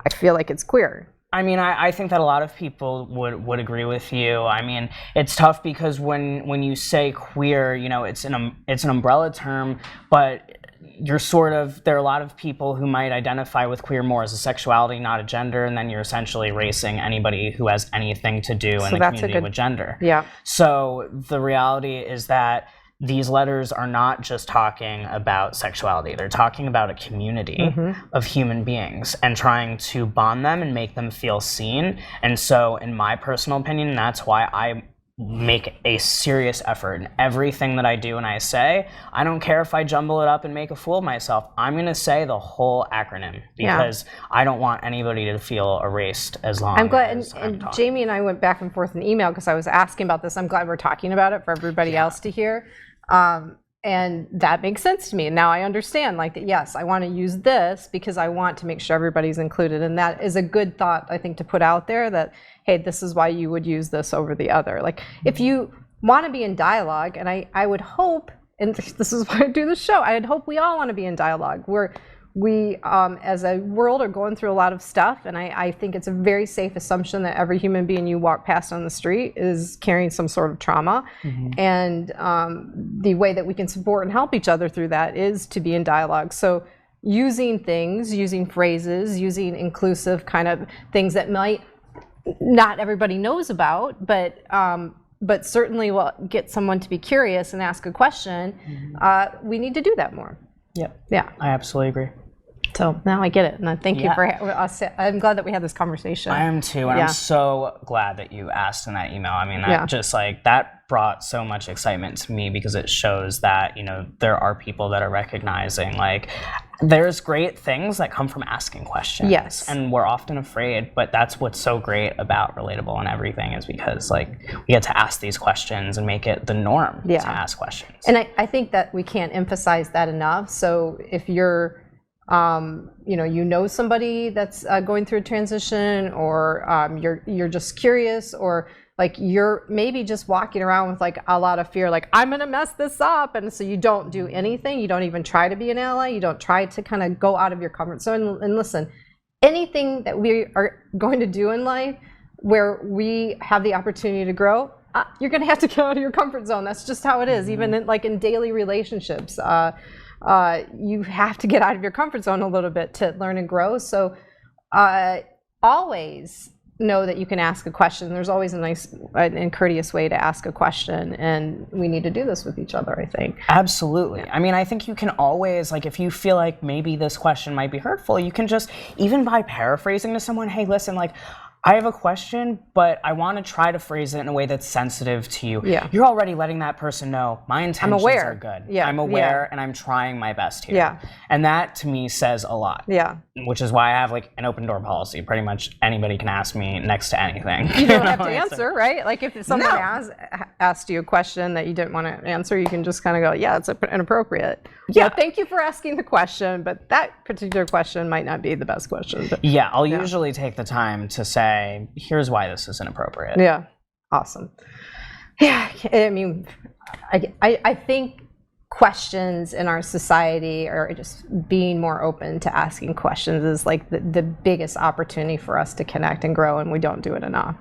I feel like it's queer. I mean, I think that a lot of people would agree with you. I mean, it's tough because when you say queer, you know, it's an umbrella term, but you're there are a lot of people who might identify with queer more as a sexuality, not a gender, and then you're essentially erasing anybody who has anything to do in the community with gender. Yeah. So the reality is that these letters are not just talking about sexuality. They're talking about a community of human beings and trying to bond them and make them feel seen. And so in my personal opinion, that's why I make a serious effort in everything that I do and I say. I don't care if I jumble it up and make a fool of myself. I'm going to say the whole acronym because I don't want anybody to feel erased as long I'm glad, as and Jamie and I went back and forth in email because I was asking about this. I'm glad we're talking about it for everybody else to hear. And that makes sense to me. And now I understand, like, that, yes, I want to use this because I want to make sure everybody's included. And that is a good thought, I think, to put out there, that, hey, this is why you would use this over the other. Like, if you want to be in dialogue, and I would hope, and this is why I do the show, I'd hope we all want to be in dialogue. We, as a world, are going through a lot of stuff, and I think it's a very safe assumption that every human being you walk past on the street is carrying some sort of trauma. And the way that we can support and help each other through that is to be in dialogue. So using phrases, using inclusive kind of things that might not everybody knows about, but certainly will get someone to be curious and ask a question. We need to do that more. Yep. Yeah. I absolutely agree. So now I get it, and I thank you for us. I'm glad that we had this conversation. I am too, and I'm so glad that you asked in that email. I mean, that just like that brought so much excitement to me because it shows that, you know, there are people that are recognizing, like, there's great things that come from asking questions. Yes. And we're often afraid, but that's what's so great about Relatable and everything, is because, like, we get to ask these questions and make it the norm to ask questions. And I think that we can't emphasize that enough. So if you're you know somebody that's going through a transition, or you're just curious, or like you're maybe just walking around with like a lot of fear, like, I'm gonna mess this up, and so you don't do anything. You don't even try to be an ally. You don't try to kind of go out of your comfort zone. And listen, anything that we are going to do in life where we have the opportunity to grow, you're gonna have to get out of your comfort zone. That's just how it is. Even in daily relationships. You have to get out of your comfort zone a little bit to learn and grow. So always know that you can ask a question. There's always a nice and courteous way to ask a question, and we need to do this with each other, I think. Absolutely. I mean, I think you can always, like, if you feel like maybe this question might be hurtful, you can just, even by paraphrasing to someone, hey, listen, like, I have a question, but I want to try to phrase it in a way that's sensitive to you. Yeah. You're already letting that person know my intentions are good. Yeah. I'm aware and I'm trying my best here. Yeah. And that to me says a lot. Yeah. Which is why I have like an open door policy. Pretty much anybody can ask me next to anything. You don't have to answer, right? Like if someone asked you a question that you didn't want to answer, you can just kind of go, yeah, it's inappropriate. Yeah. Thank you for asking the question, but that particular question might not be the best question. But, yeah, I'll usually take the time to say, here's why this is inappropriate. Yeah, awesome. Yeah, I mean, I think questions in our society, or just being more open to asking questions, is like the biggest opportunity for us to connect and grow, and we don't do it enough.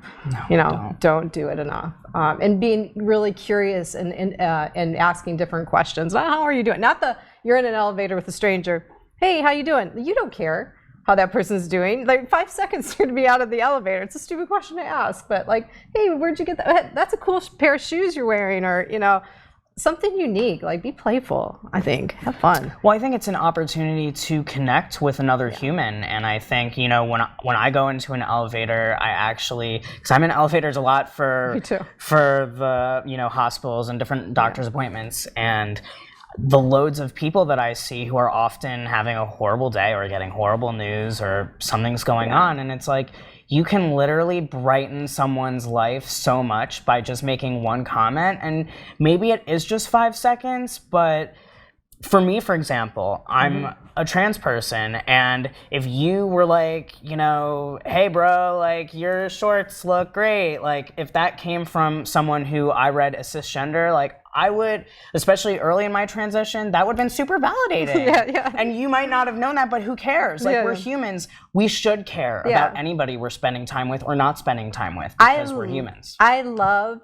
No, don't do it enough. And being really curious and asking different questions. How are you doing? Not you're in an elevator with a stranger. Hey, how you doing? You don't care how that person's doing. Like 5 seconds to be out of the elevator. It's a stupid question to ask, but like, hey, where'd you get that? That's a cool pair of shoes you're wearing, or something unique. Like, be playful. I think have fun. Well, I think it's an opportunity to connect with another human, and I think when I go into an elevator, I actually, because I'm in elevators a lot for the hospitals and different doctor's appointments, and the loads of people that I see who are often having a horrible day or getting horrible news or something's going on, and it's like, you can literally brighten someone's life so much by just making one comment, and maybe it is just 5 seconds, but for me, for example, I'm a trans person, and if you were like, hey bro, like your shorts look great, like if that came from someone who I read as cisgender, like I would, especially early in my transition, that would have been super validating. And you might not have known that, but who cares? Like we're humans, we should care about anybody we're spending time with or not spending time with, because we're humans. I love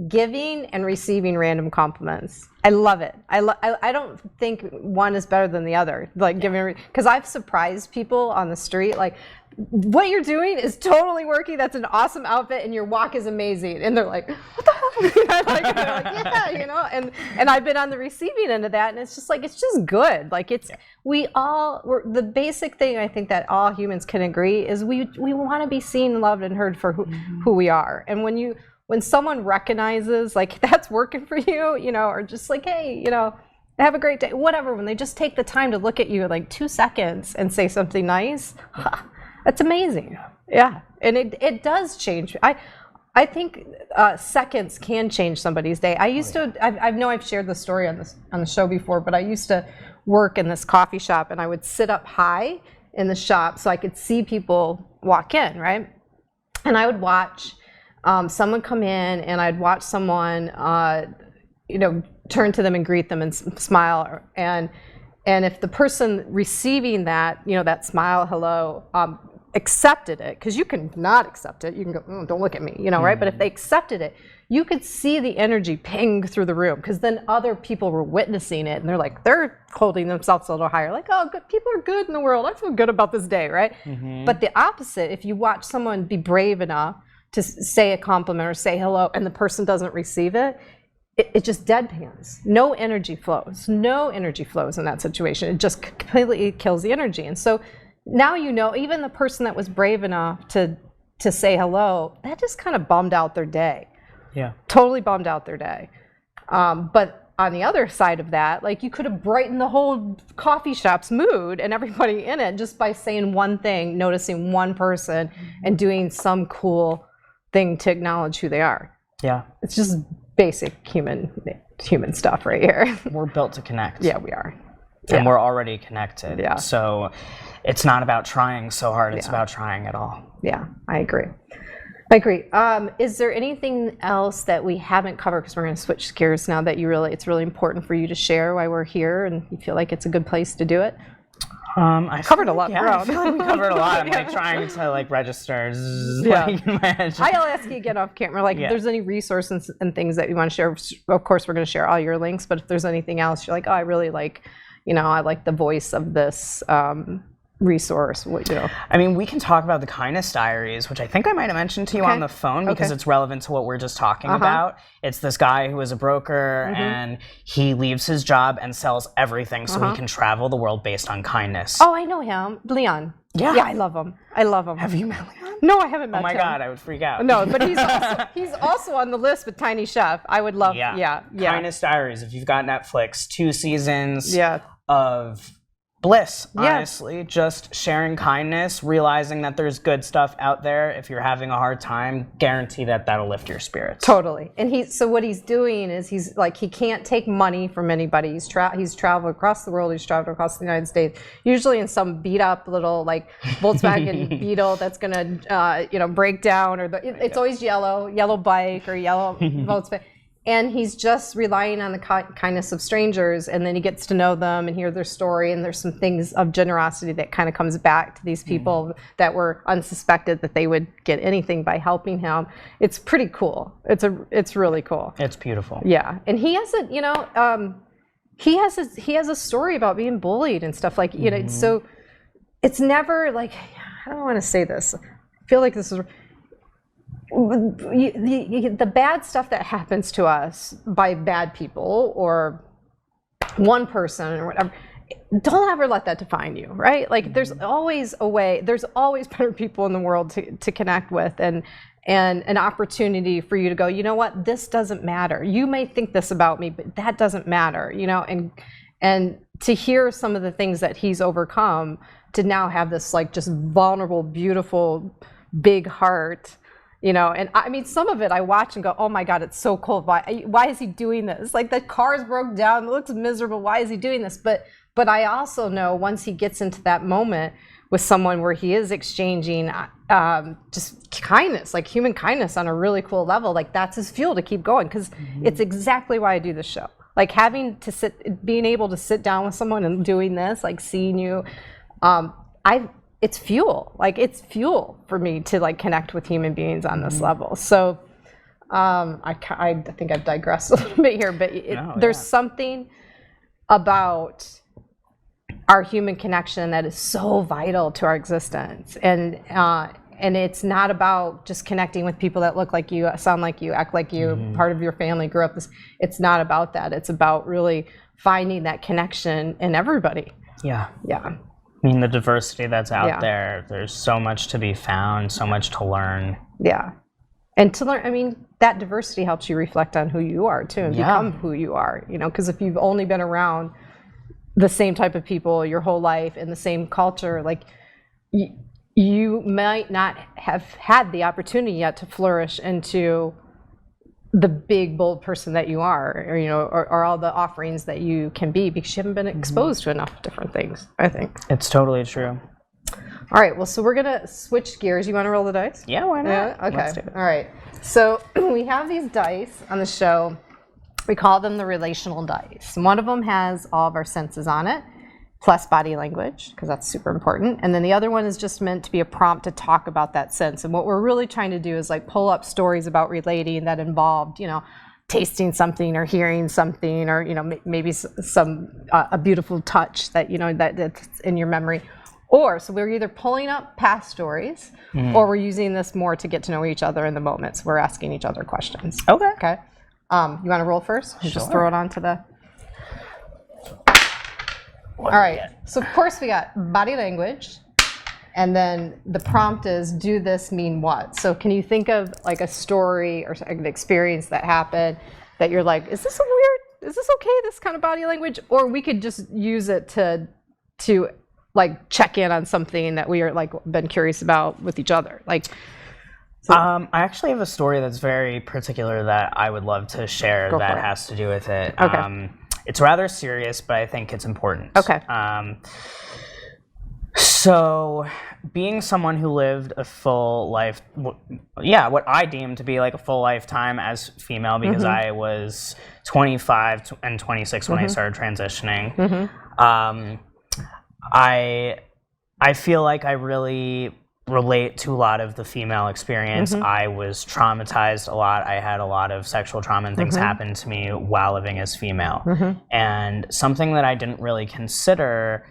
giving and receiving random compliments. I love it. I don't think one is better than the other. Like giving, because I've surprised people on the street, like, what you're doing is totally working. That's an awesome outfit, and your walk is amazing. And they're like, what the hell? And they're like, yeah, and I've been on the receiving end of that, and it's just like, it's just good. Like we're the basic thing I think that all humans can agree is we want to be seen, loved, and heard for who we are. And when someone recognizes like that's working for you, or just like, hey, have a great day, whatever, when they just take the time to look at you like 2 seconds and say something nice, that's amazing. Yeah. And it does change. I think seconds can change somebody's day. I used to, I know I've shared the story on the show before, but I used to work in this coffee shop, and I would sit up high in the shop so I could see people walk in, right? And I would watch someone come in, and I'd watch someone, turn to them and greet them and smile. And if the person receiving that, that smile, hello, accepted it, because you can not accept it. You can go, don't look at me, right? But if they accepted it, you could see the energy ping through the room, because then other people were witnessing it, and they're holding themselves a little higher, like, oh, good, people are good in the world. I feel good about this day, right? But the opposite, if you watch someone be brave enough to say a compliment or say hello, and the person doesn't receive it, it just deadpans. No energy flows. No energy flows in that situation. It just completely kills the energy. And so now even the person that was brave enough to say hello, that just kind of bummed out their day. Yeah. Totally bummed out their day. But on the other side of that, like, you could have brightened the whole coffee shop's mood and everybody in it just by saying one thing, noticing one person, and doing some cool thing to acknowledge who they are. Yeah. It's just basic human stuff right here. We're built to connect. Yeah, we are. And we're already connected. Yeah. So it's not about trying so hard, it's about trying at all. Yeah, I agree. Is there anything else that we haven't covered, because we're going to switch gears now, that it's really important for you to share why we're here and you feel like it's a good place to do it? I covered a lot of ground. I feel like we covered a lot. I'm trying to register. In my head. I'll ask you again off camera, if there's any resources and things that you want to share. Of course, we're going to share all your links, but if there's anything else you're like, oh, I really like, I like the voice of this resource? I mean, we can talk about the Kindness Diaries, which I think I might have mentioned to you on the phone because it's relevant to what we're just talking about. It's this guy who is a broker and he leaves his job and sells everything so he can travel the world based on kindness. Oh, I know him. Leon. Yeah, I love him. Have you met Leon? No, I haven't met him. Oh my God, I would freak out. No, but he's also on the list with Tiny Chef. I would love, Kindness Diaries, if you've got Netflix, 2 seasons of bliss, honestly. Just sharing kindness, realizing that there's good stuff out there. If you're having a hard time, guarantee that that'll lift your spirits. Totally. And so what he's doing is he's like, he can't take money from anybody. He's traveled across the world. He's traveled across the United States, usually in some beat up little like Volkswagen Beetle that's going to, break down, or it's always yellow bike or yellow Volkswagen. And he's just relying on the kindness of strangers, and then he gets to know them and hear their story, and there's some things of generosity that kind of comes back to these people that were unsuspected that they would get anything by helping him. It's pretty cool. It's really coul. It's beautiful. Yeah, and he has he has a story about being bullied and stuff like so it's never like, I don't want to say this. I feel like this is. The bad stuff that happens to us by bad people or one person or whatever, don't ever let that define you, right? Like there's always a way, there's always better people in the world to connect with, and an opportunity for you to go, you know what, this doesn't matter. You may think this about me, but that doesn't matter, and to hear some of the things that he's overcome, to now have this like just vulnerable, beautiful, big heart. And I mean, some of it I watch and go, oh my God, it's so cold. Why is he doing this? Like the car's broke down, it looks miserable. Why is he doing this? But I also know once he gets into that moment with someone where he is exchanging just kindness, like human kindness on a really cool level, like that's his fuel to keep going. Because it's exactly why I do this show. Like being able to sit down with someone and doing this, like seeing you, it's fuel. Like it's fuel for me to like connect with human beings on this level. So I think I've digressed a little bit here, but there's something about our human connection that is so vital to our existence. And it's not about just connecting with people that look like you, sound like you, act like you, part of your family, grew up this. It's not about that. It's about really finding that connection in everybody. Yeah. Yeah. I mean, the diversity that's out there, there's so much to be found, so much to learn. Yeah. And to learn, I mean, that diversity helps you reflect on who you are, too, and become who you are, because if you've only been around the same type of people your whole life in the same culture, like, you might not have had the opportunity yet to flourish into the big, bold person that you are, or all the offerings that you can be, because you haven't been exposed to enough different things, I think. It's totally true. All right, well, so we're going to switch gears. You want to roll the dice? Yeah, why not? Yeah? Okay. Let's do it. All right. So we have these dice on the show. We call them the Relational Dice. One of them has all of our senses on it, plus body language, because that's super important. And then the other one is just meant to be a prompt to talk about that sense. And what we're really trying to do is like pull up stories about relating that involved, tasting something or hearing something, or, maybe a beautiful touch that, that's in your memory. So we're either pulling up past stories or we're using this more to get to know each other in the moment. So we're asking each other questions. Okay. Okay. You want to roll first? Sure. Just throw it onto the... All right, so of course we got body language, and then the prompt is, do this mean what? So can you think of like a story or an experience that happened that you're like, is this okay, this kind of body language? Or we could just use it to like check in on something that we are like been curious about with each other. Like, I actually have a story that's very particular that I would love to share that has to do with it. Okay. It's rather serious, but I think it's important. Okay. So being someone who lived a full life, what I deem to be like a full lifetime as female, because I was 25 and 26 when I started transitioning. I feel like I really relate to a lot of the female experience. I was traumatized a lot. I had a lot of sexual trauma and things happen to me while living as female. And something that I didn't really consider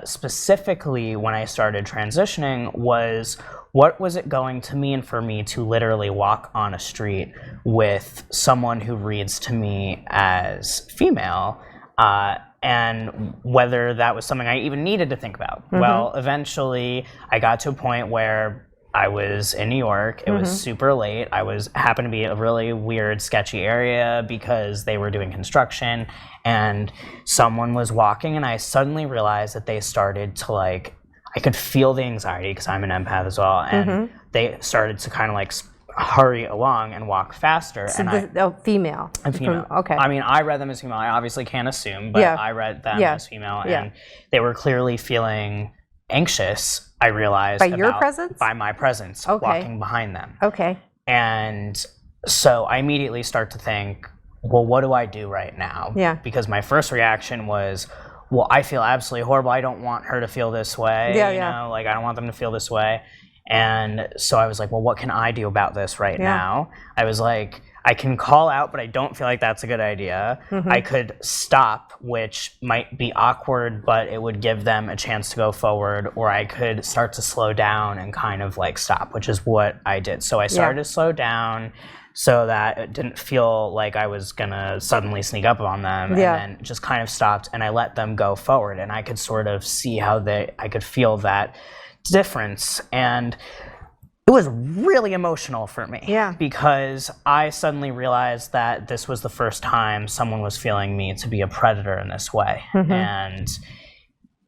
specifically when I started transitioning was, what was it going to mean for me to literally walk on a street with someone who reads to me as female, and whether that was something I even needed to think about. Well, eventually I got to a point where I was in New York. It was super late. Happened to be a really weird, sketchy area because they were doing construction, and someone was walking, and I suddenly realized that they started to like, I could feel the anxiety because I'm an empath as well, and they started to kind of like hurry along and walk faster. So and female. I'm female. Okay. I mean, I read them as female. I obviously can't assume, but I read them as female, and they were clearly feeling anxious. I realized by your presence? By my presence, walking behind them. Okay. And so I immediately start to think, well, what do I do right now? Yeah. Because my first reaction was, well, I feel absolutely horrible. I don't want her to feel this way. You know, like I don't want them to feel this way. And so I was like, well, what can I do about this right now? I was like, I can call out, but I don't feel like that's a good idea. I could stop, which might be awkward, but it would give them a chance to go forward, or I could start to slow down and kind of like stop, which is what I did. So I started to slow down so that it didn't feel like I was gonna suddenly sneak up on them, and then just kind of stopped, and I let them go forward, and I could sort of see how I could feel that difference. And it was really emotional for me because I suddenly realized that this was the first time someone was feeling me to be a predator in this way. And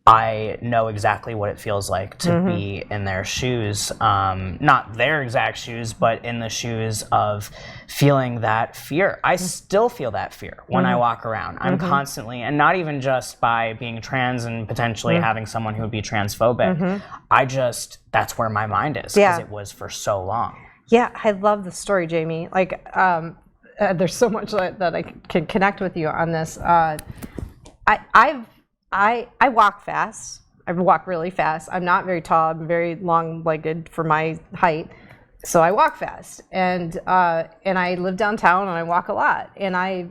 I know exactly what it feels like to be in their shoes, not their exact shoes, but in the shoes of feeling that fear. I still feel that fear when I walk around. I'm constantly, and not even just by being trans and potentially having someone who would be transphobic. That's where my mind is, because it was for so long. Yeah, I love the story, Jamie. Like, there's so much that I can connect with you on this. I walk fast. I walk really fast. I'm not very tall. I'm very long-legged for my height, so I walk fast. And I live downtown, and I walk a lot. And I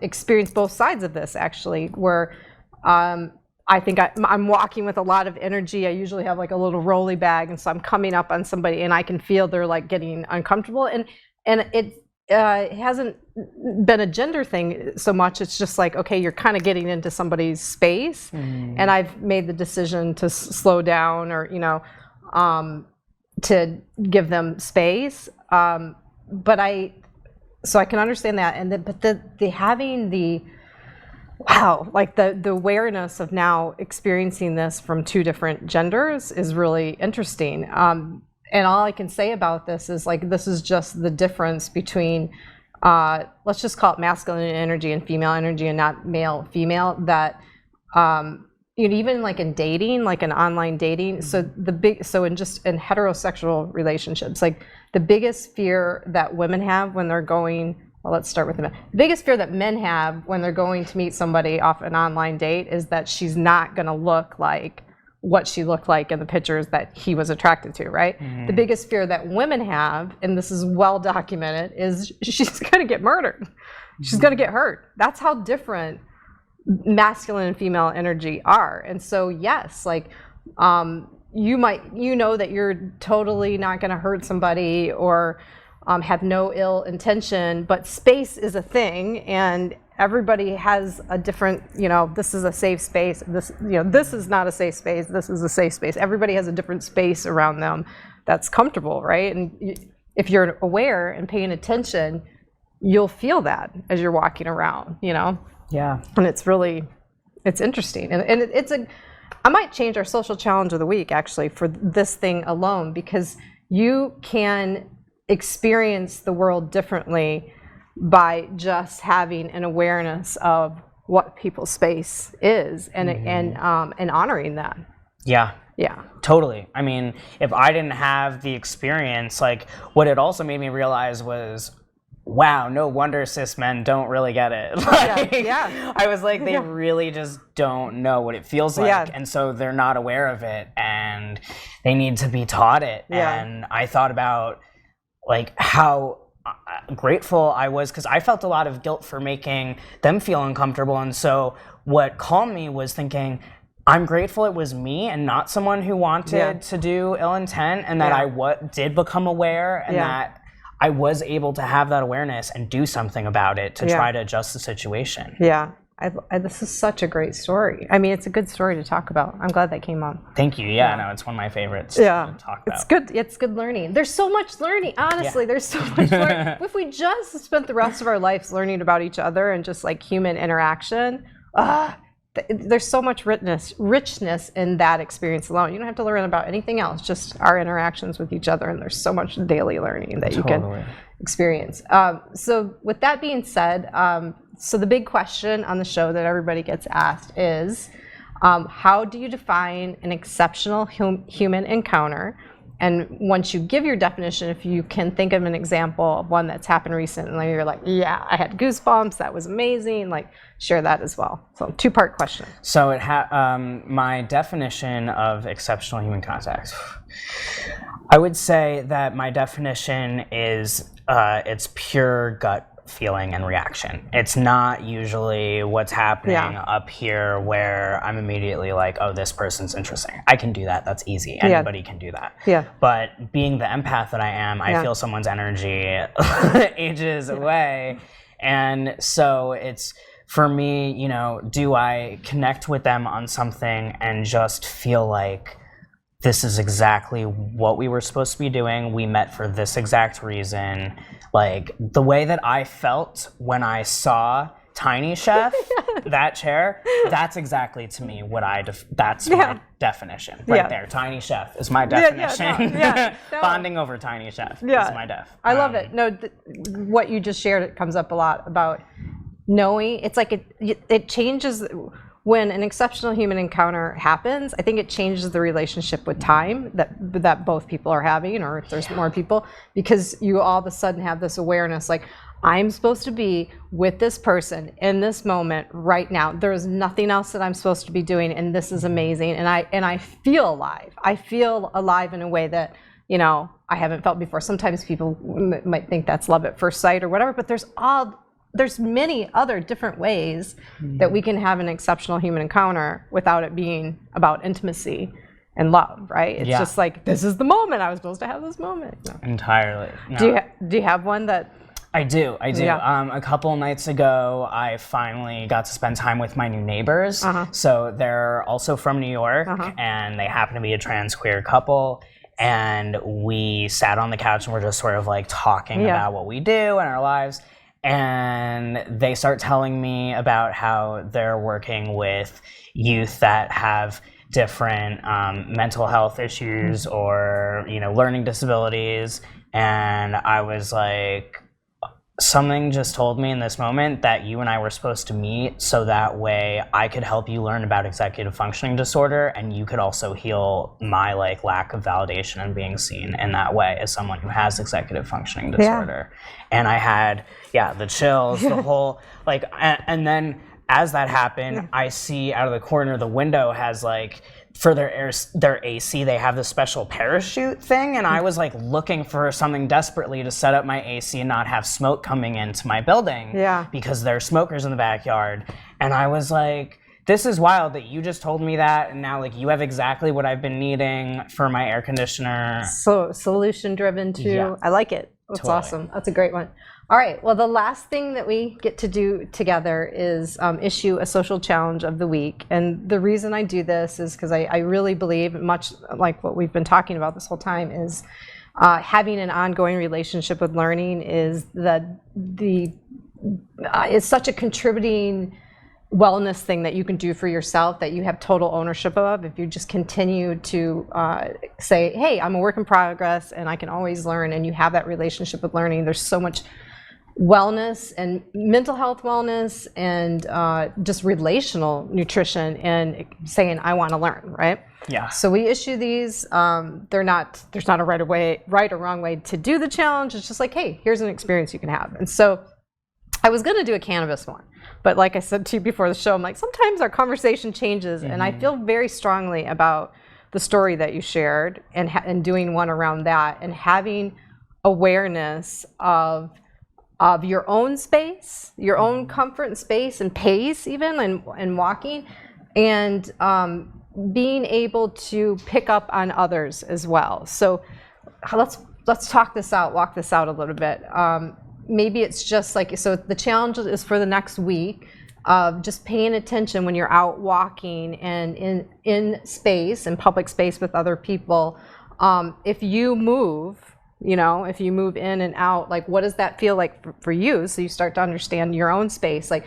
experience both sides of this, actually, where I think I'm walking with a lot of energy. I usually have like a little rolly bag, and so I'm coming up on somebody, and I can feel they're like getting uncomfortable. And it hasn't been a gender thing so much. It's just like, okay, you're kind of getting into somebody's space, and I've made the decision to slow down, or to give them space. So I can understand that, but the having the like the awareness of now experiencing this from two different genders is really interesting. And all I can say about this is, like, this is just the difference between, let's just call it masculine energy and female energy, and not male, female, that, even like in dating, like in online dating, so in heterosexual relationships, like the biggest fear that women have when they're going, well, let's start with the men. The biggest fear that men have when they're going to meet somebody off an online date is that she's not gonna look like what she looked like in the pictures that he was attracted to, right? The biggest fear that women have, and this is well documented, is she's gonna get murdered. She's gonna get hurt. That's how different masculine and female energy are. And so, yes, like, you know that you're totally not gonna hurt somebody or have no ill intention, but space is a thing, and everybody has a different, this is a safe space, this is not a safe space, this is a safe space. Everybody has a different space around them that's comfortable, right? And if you're aware and paying attention, you'll feel that as you're walking around, Yeah. And it's interesting. And I might change our social challenge of the week, actually, for this thing alone, because you can experience the world differently by just having an awareness of what people's space is, and honoring that. Yeah. Yeah. Totally. I mean, if I didn't have the experience, like, what it also made me realize was, wow, no wonder cis men don't really get it. I was like, they really just don't know what it feels like, and so they're not aware of it, and they need to be taught it. And I thought about, like, how grateful I was, because I felt a lot of guilt for making them feel uncomfortable. And so what calmed me was thinking, I'm grateful it was me and not someone who wanted to do ill intent, and that I did become aware, and that I was able to have that awareness and do something about it to try to adjust the situation. Yeah. This is such a great story. I mean, it's a good story to talk about. I'm glad that came up. Thank you. Yeah, no, it's one of my favorites to talk about. It's good. It's good learning. There's so much learning. Honestly, there's so much learning. If we just spent the rest of our lives learning about each other and just like human interaction, there's so much richness in that experience alone. You don't have to learn about anything else, just our interactions with each other. And there's so much daily learning that you can experience. So with that being said, so the big question on the show that everybody gets asked is, how do you define an exceptional human encounter? And once you give your definition, if you can think of an example of one that's happened recently, you're like, yeah, I had goosebumps, that was amazing, like share that as well. So 2-part question. So my definition of exceptional human contact, I would say that my definition is it's pure gut feeling and reaction. It's not usually what's happening up here where I'm immediately like, oh, this person's interesting. I can do that. That's easy. Anybody can do that. Yeah. But being the empath that I am, I feel someone's energy ages away. And so it's, for me, you know, do I connect with them on something and just feel like this is exactly what we were supposed to be doing. We met for this exact reason. Like the way that I felt when I saw Tiny Chef, that chair, that's exactly to me what that's my definition right there. Tiny Chef is my definition. Bonding over Tiny Chef is my def. I love it. No, what you just shared, it comes up a lot about knowing. It's like it changes. When an exceptional human encounter happens, I think it changes the relationship with time that both people are having, or if there's more people, because you all of a sudden have this awareness, like, I'm supposed to be with this person in this moment right now. There's nothing else that I'm supposed to be doing, and this is amazing. And I feel alive. I feel alive in a way that, you know, I haven't felt before. Sometimes people might think that's love at first sight or whatever, but there's many other different ways that we can have an exceptional human encounter without it being about intimacy and love, right? It's just like, this is the moment. I was supposed to have this moment. No. Entirely. No. Do you have one that? I do. Yeah. A couple nights ago, I finally got to spend time with my new neighbors. So they're also from New York, and they happen to be a trans queer couple. And we sat on the couch and we're just sort of like talking about what we do in our lives. And they start telling me about how they're working with youth that have different mental health issues or, you know, learning disabilities. And I was like, something just told me in this moment that you and I were supposed to meet so that way I could help you learn about executive functioning disorder, and you could also heal my like lack of validation and being seen in that way as someone who has executive functioning disorder. And I had the chills, the whole like, and then as that happened, I see out of the corner the window has like, for their AC, they have this special parachute thing, and I was like looking for something desperately to set up my AC and not have smoke coming into my building because there's smokers in the backyard. And I was like, this is wild that you just told me that, and now like you have exactly what I've been needing for my air conditioner. So solution driven too. Yeah. I like it. That's awesome. That's a great one. All right, well, the last thing that we get to do together is issue a social challenge of the week. And the reason I do this is because I really believe, much like what we've been talking about this whole time, is having an ongoing relationship with learning is is such a contributing wellness thing that you can do for yourself that you have total ownership of. If you just continue to say, hey, I'm a work in progress and I can always learn, and you have that relationship with learning, there's so much wellness and mental health wellness and just relational nutrition and saying, I want to learn, right? Yeah. So we issue these. There's not a right or wrong way to do the challenge. It's just like, hey, here's an experience you can have. And so I was going to do a cannabis one, but like I said to you before the show, I'm like, sometimes our conversation changes, and I feel very strongly about the story that you shared and doing one around that and having awareness of your own space, your own comfort and space and pace even, and walking, and being able to pick up on others as well. So let's talk this out, walk this out a little bit. Maybe it's just like, so the challenge is for the next week of just paying attention when you're out walking and in space, in public space with other people. If you move, if you move in and out, like what does that feel like for you? So you start to understand your own space. Like,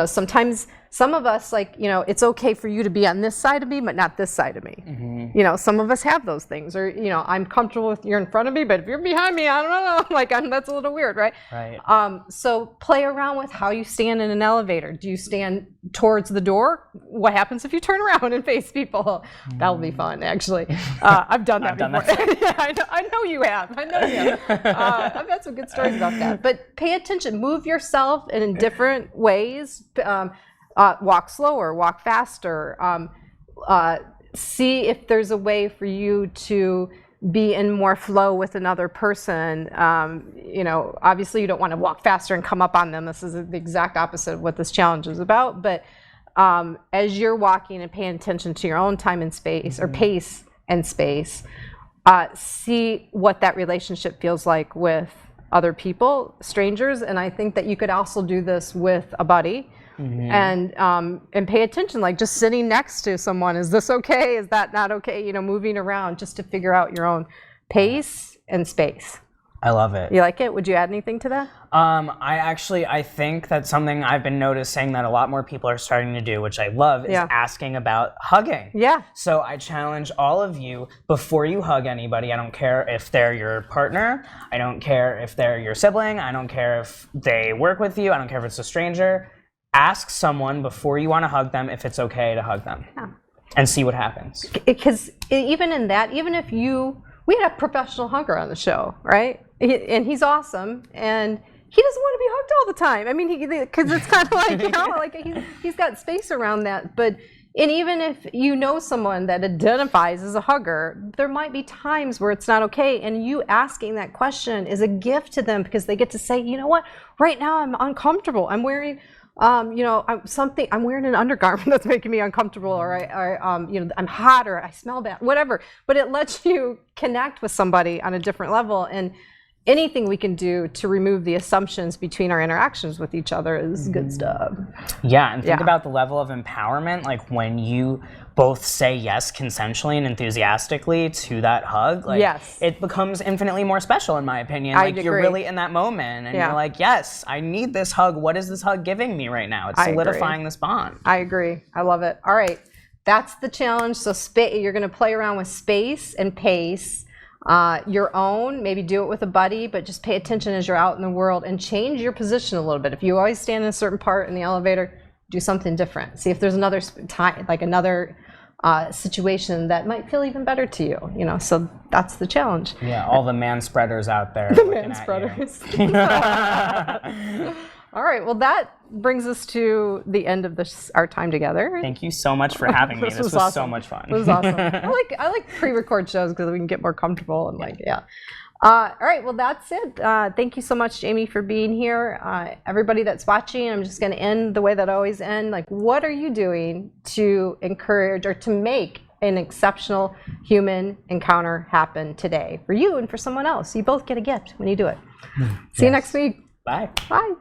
sometimes some of us, like, it's okay for you to be on this side of me, but not this side of me. Mm-hmm. Some of us have those things, or, I'm comfortable with you're in front of me, but if you're behind me, I don't know, like, that's a little weird, right? Right. So play around with how you stand in an elevator. Do you stand towards the door? What happens if you turn around and face people? Mm-hmm. That'll be fun, actually. I've done that before. Yeah, I know you have. I've had some good stories about that. But pay attention. Move yourself in different ways. Walk slower, walk faster. See if there's a way for you to be in more flow with another person. Obviously you don't want to walk faster and come up on them. This is the exact opposite of what this challenge is about. But as you're walking and paying attention to your own time and space, or pace and space, see what that relationship feels like with other people, strangers. And I think that you could also do this with a buddy. Mm-hmm. And pay attention, like just sitting next to someone. Is this okay? Is that not okay? Moving around just to figure out your own pace and space. I love it. You like it? Would you add anything to that? I think that's something I've been noticing that a lot more people are starting to do, which I love, is asking about hugging. Yeah. So I challenge all of you, before you hug anybody, I don't care if they're your partner, I don't care if they're your sibling, I don't care if they work with you, I don't care if it's a stranger. Ask someone before you want to hug them if it's okay to hug them, and see what happens. Because even in that, even if we had a professional hugger on the show, right? And he's awesome, and he doesn't want to be hugged all the time. I mean, because it's kind of like, like he's got space around that. But and even if someone that identifies as a hugger, there might be times where it's not okay. And you asking that question is a gift to them, because they get to say, you know what, right now I'm uncomfortable. I'm wearing I'm wearing an undergarment that's making me uncomfortable, or I'm hot, or I smell bad, whatever. But it lets you connect with somebody on a different level, and anything we can do to remove the assumptions between our interactions with each other is good stuff. Yeah, and think about the level of empowerment, like when you both say yes consensually and enthusiastically to that hug, like it becomes infinitely more special, in my opinion. Like you're really in that moment, and you're like, yes, I need this hug. What is this hug giving me right now? It's solidifying this bond. I agree. I love it. All right, that's the challenge. So you're going to play around with space and pace. Your own, maybe do it with a buddy, but just pay attention as you're out in the world and change your position a little bit. If you always stand in a certain part in the elevator, do something different. See if there's another time, like another situation that might feel even better to you. So that's the challenge. Yeah, all the man spreaders out there. The man spreaders. All right, well, that brings us to the end of our time together. Thank you so much for having me. This was awesome. So much fun. It was awesome. I like pre-record shows because we can get more comfortable and all right, well, that's it. Thank you so much, Jamie, for being here. Everybody that's watching, I'm just going to end the way that I always end. Like, what are you doing to encourage or to make an exceptional human encounter happen today for you and for someone else? You both get a gift when you do it. See you next week. Bye. Bye.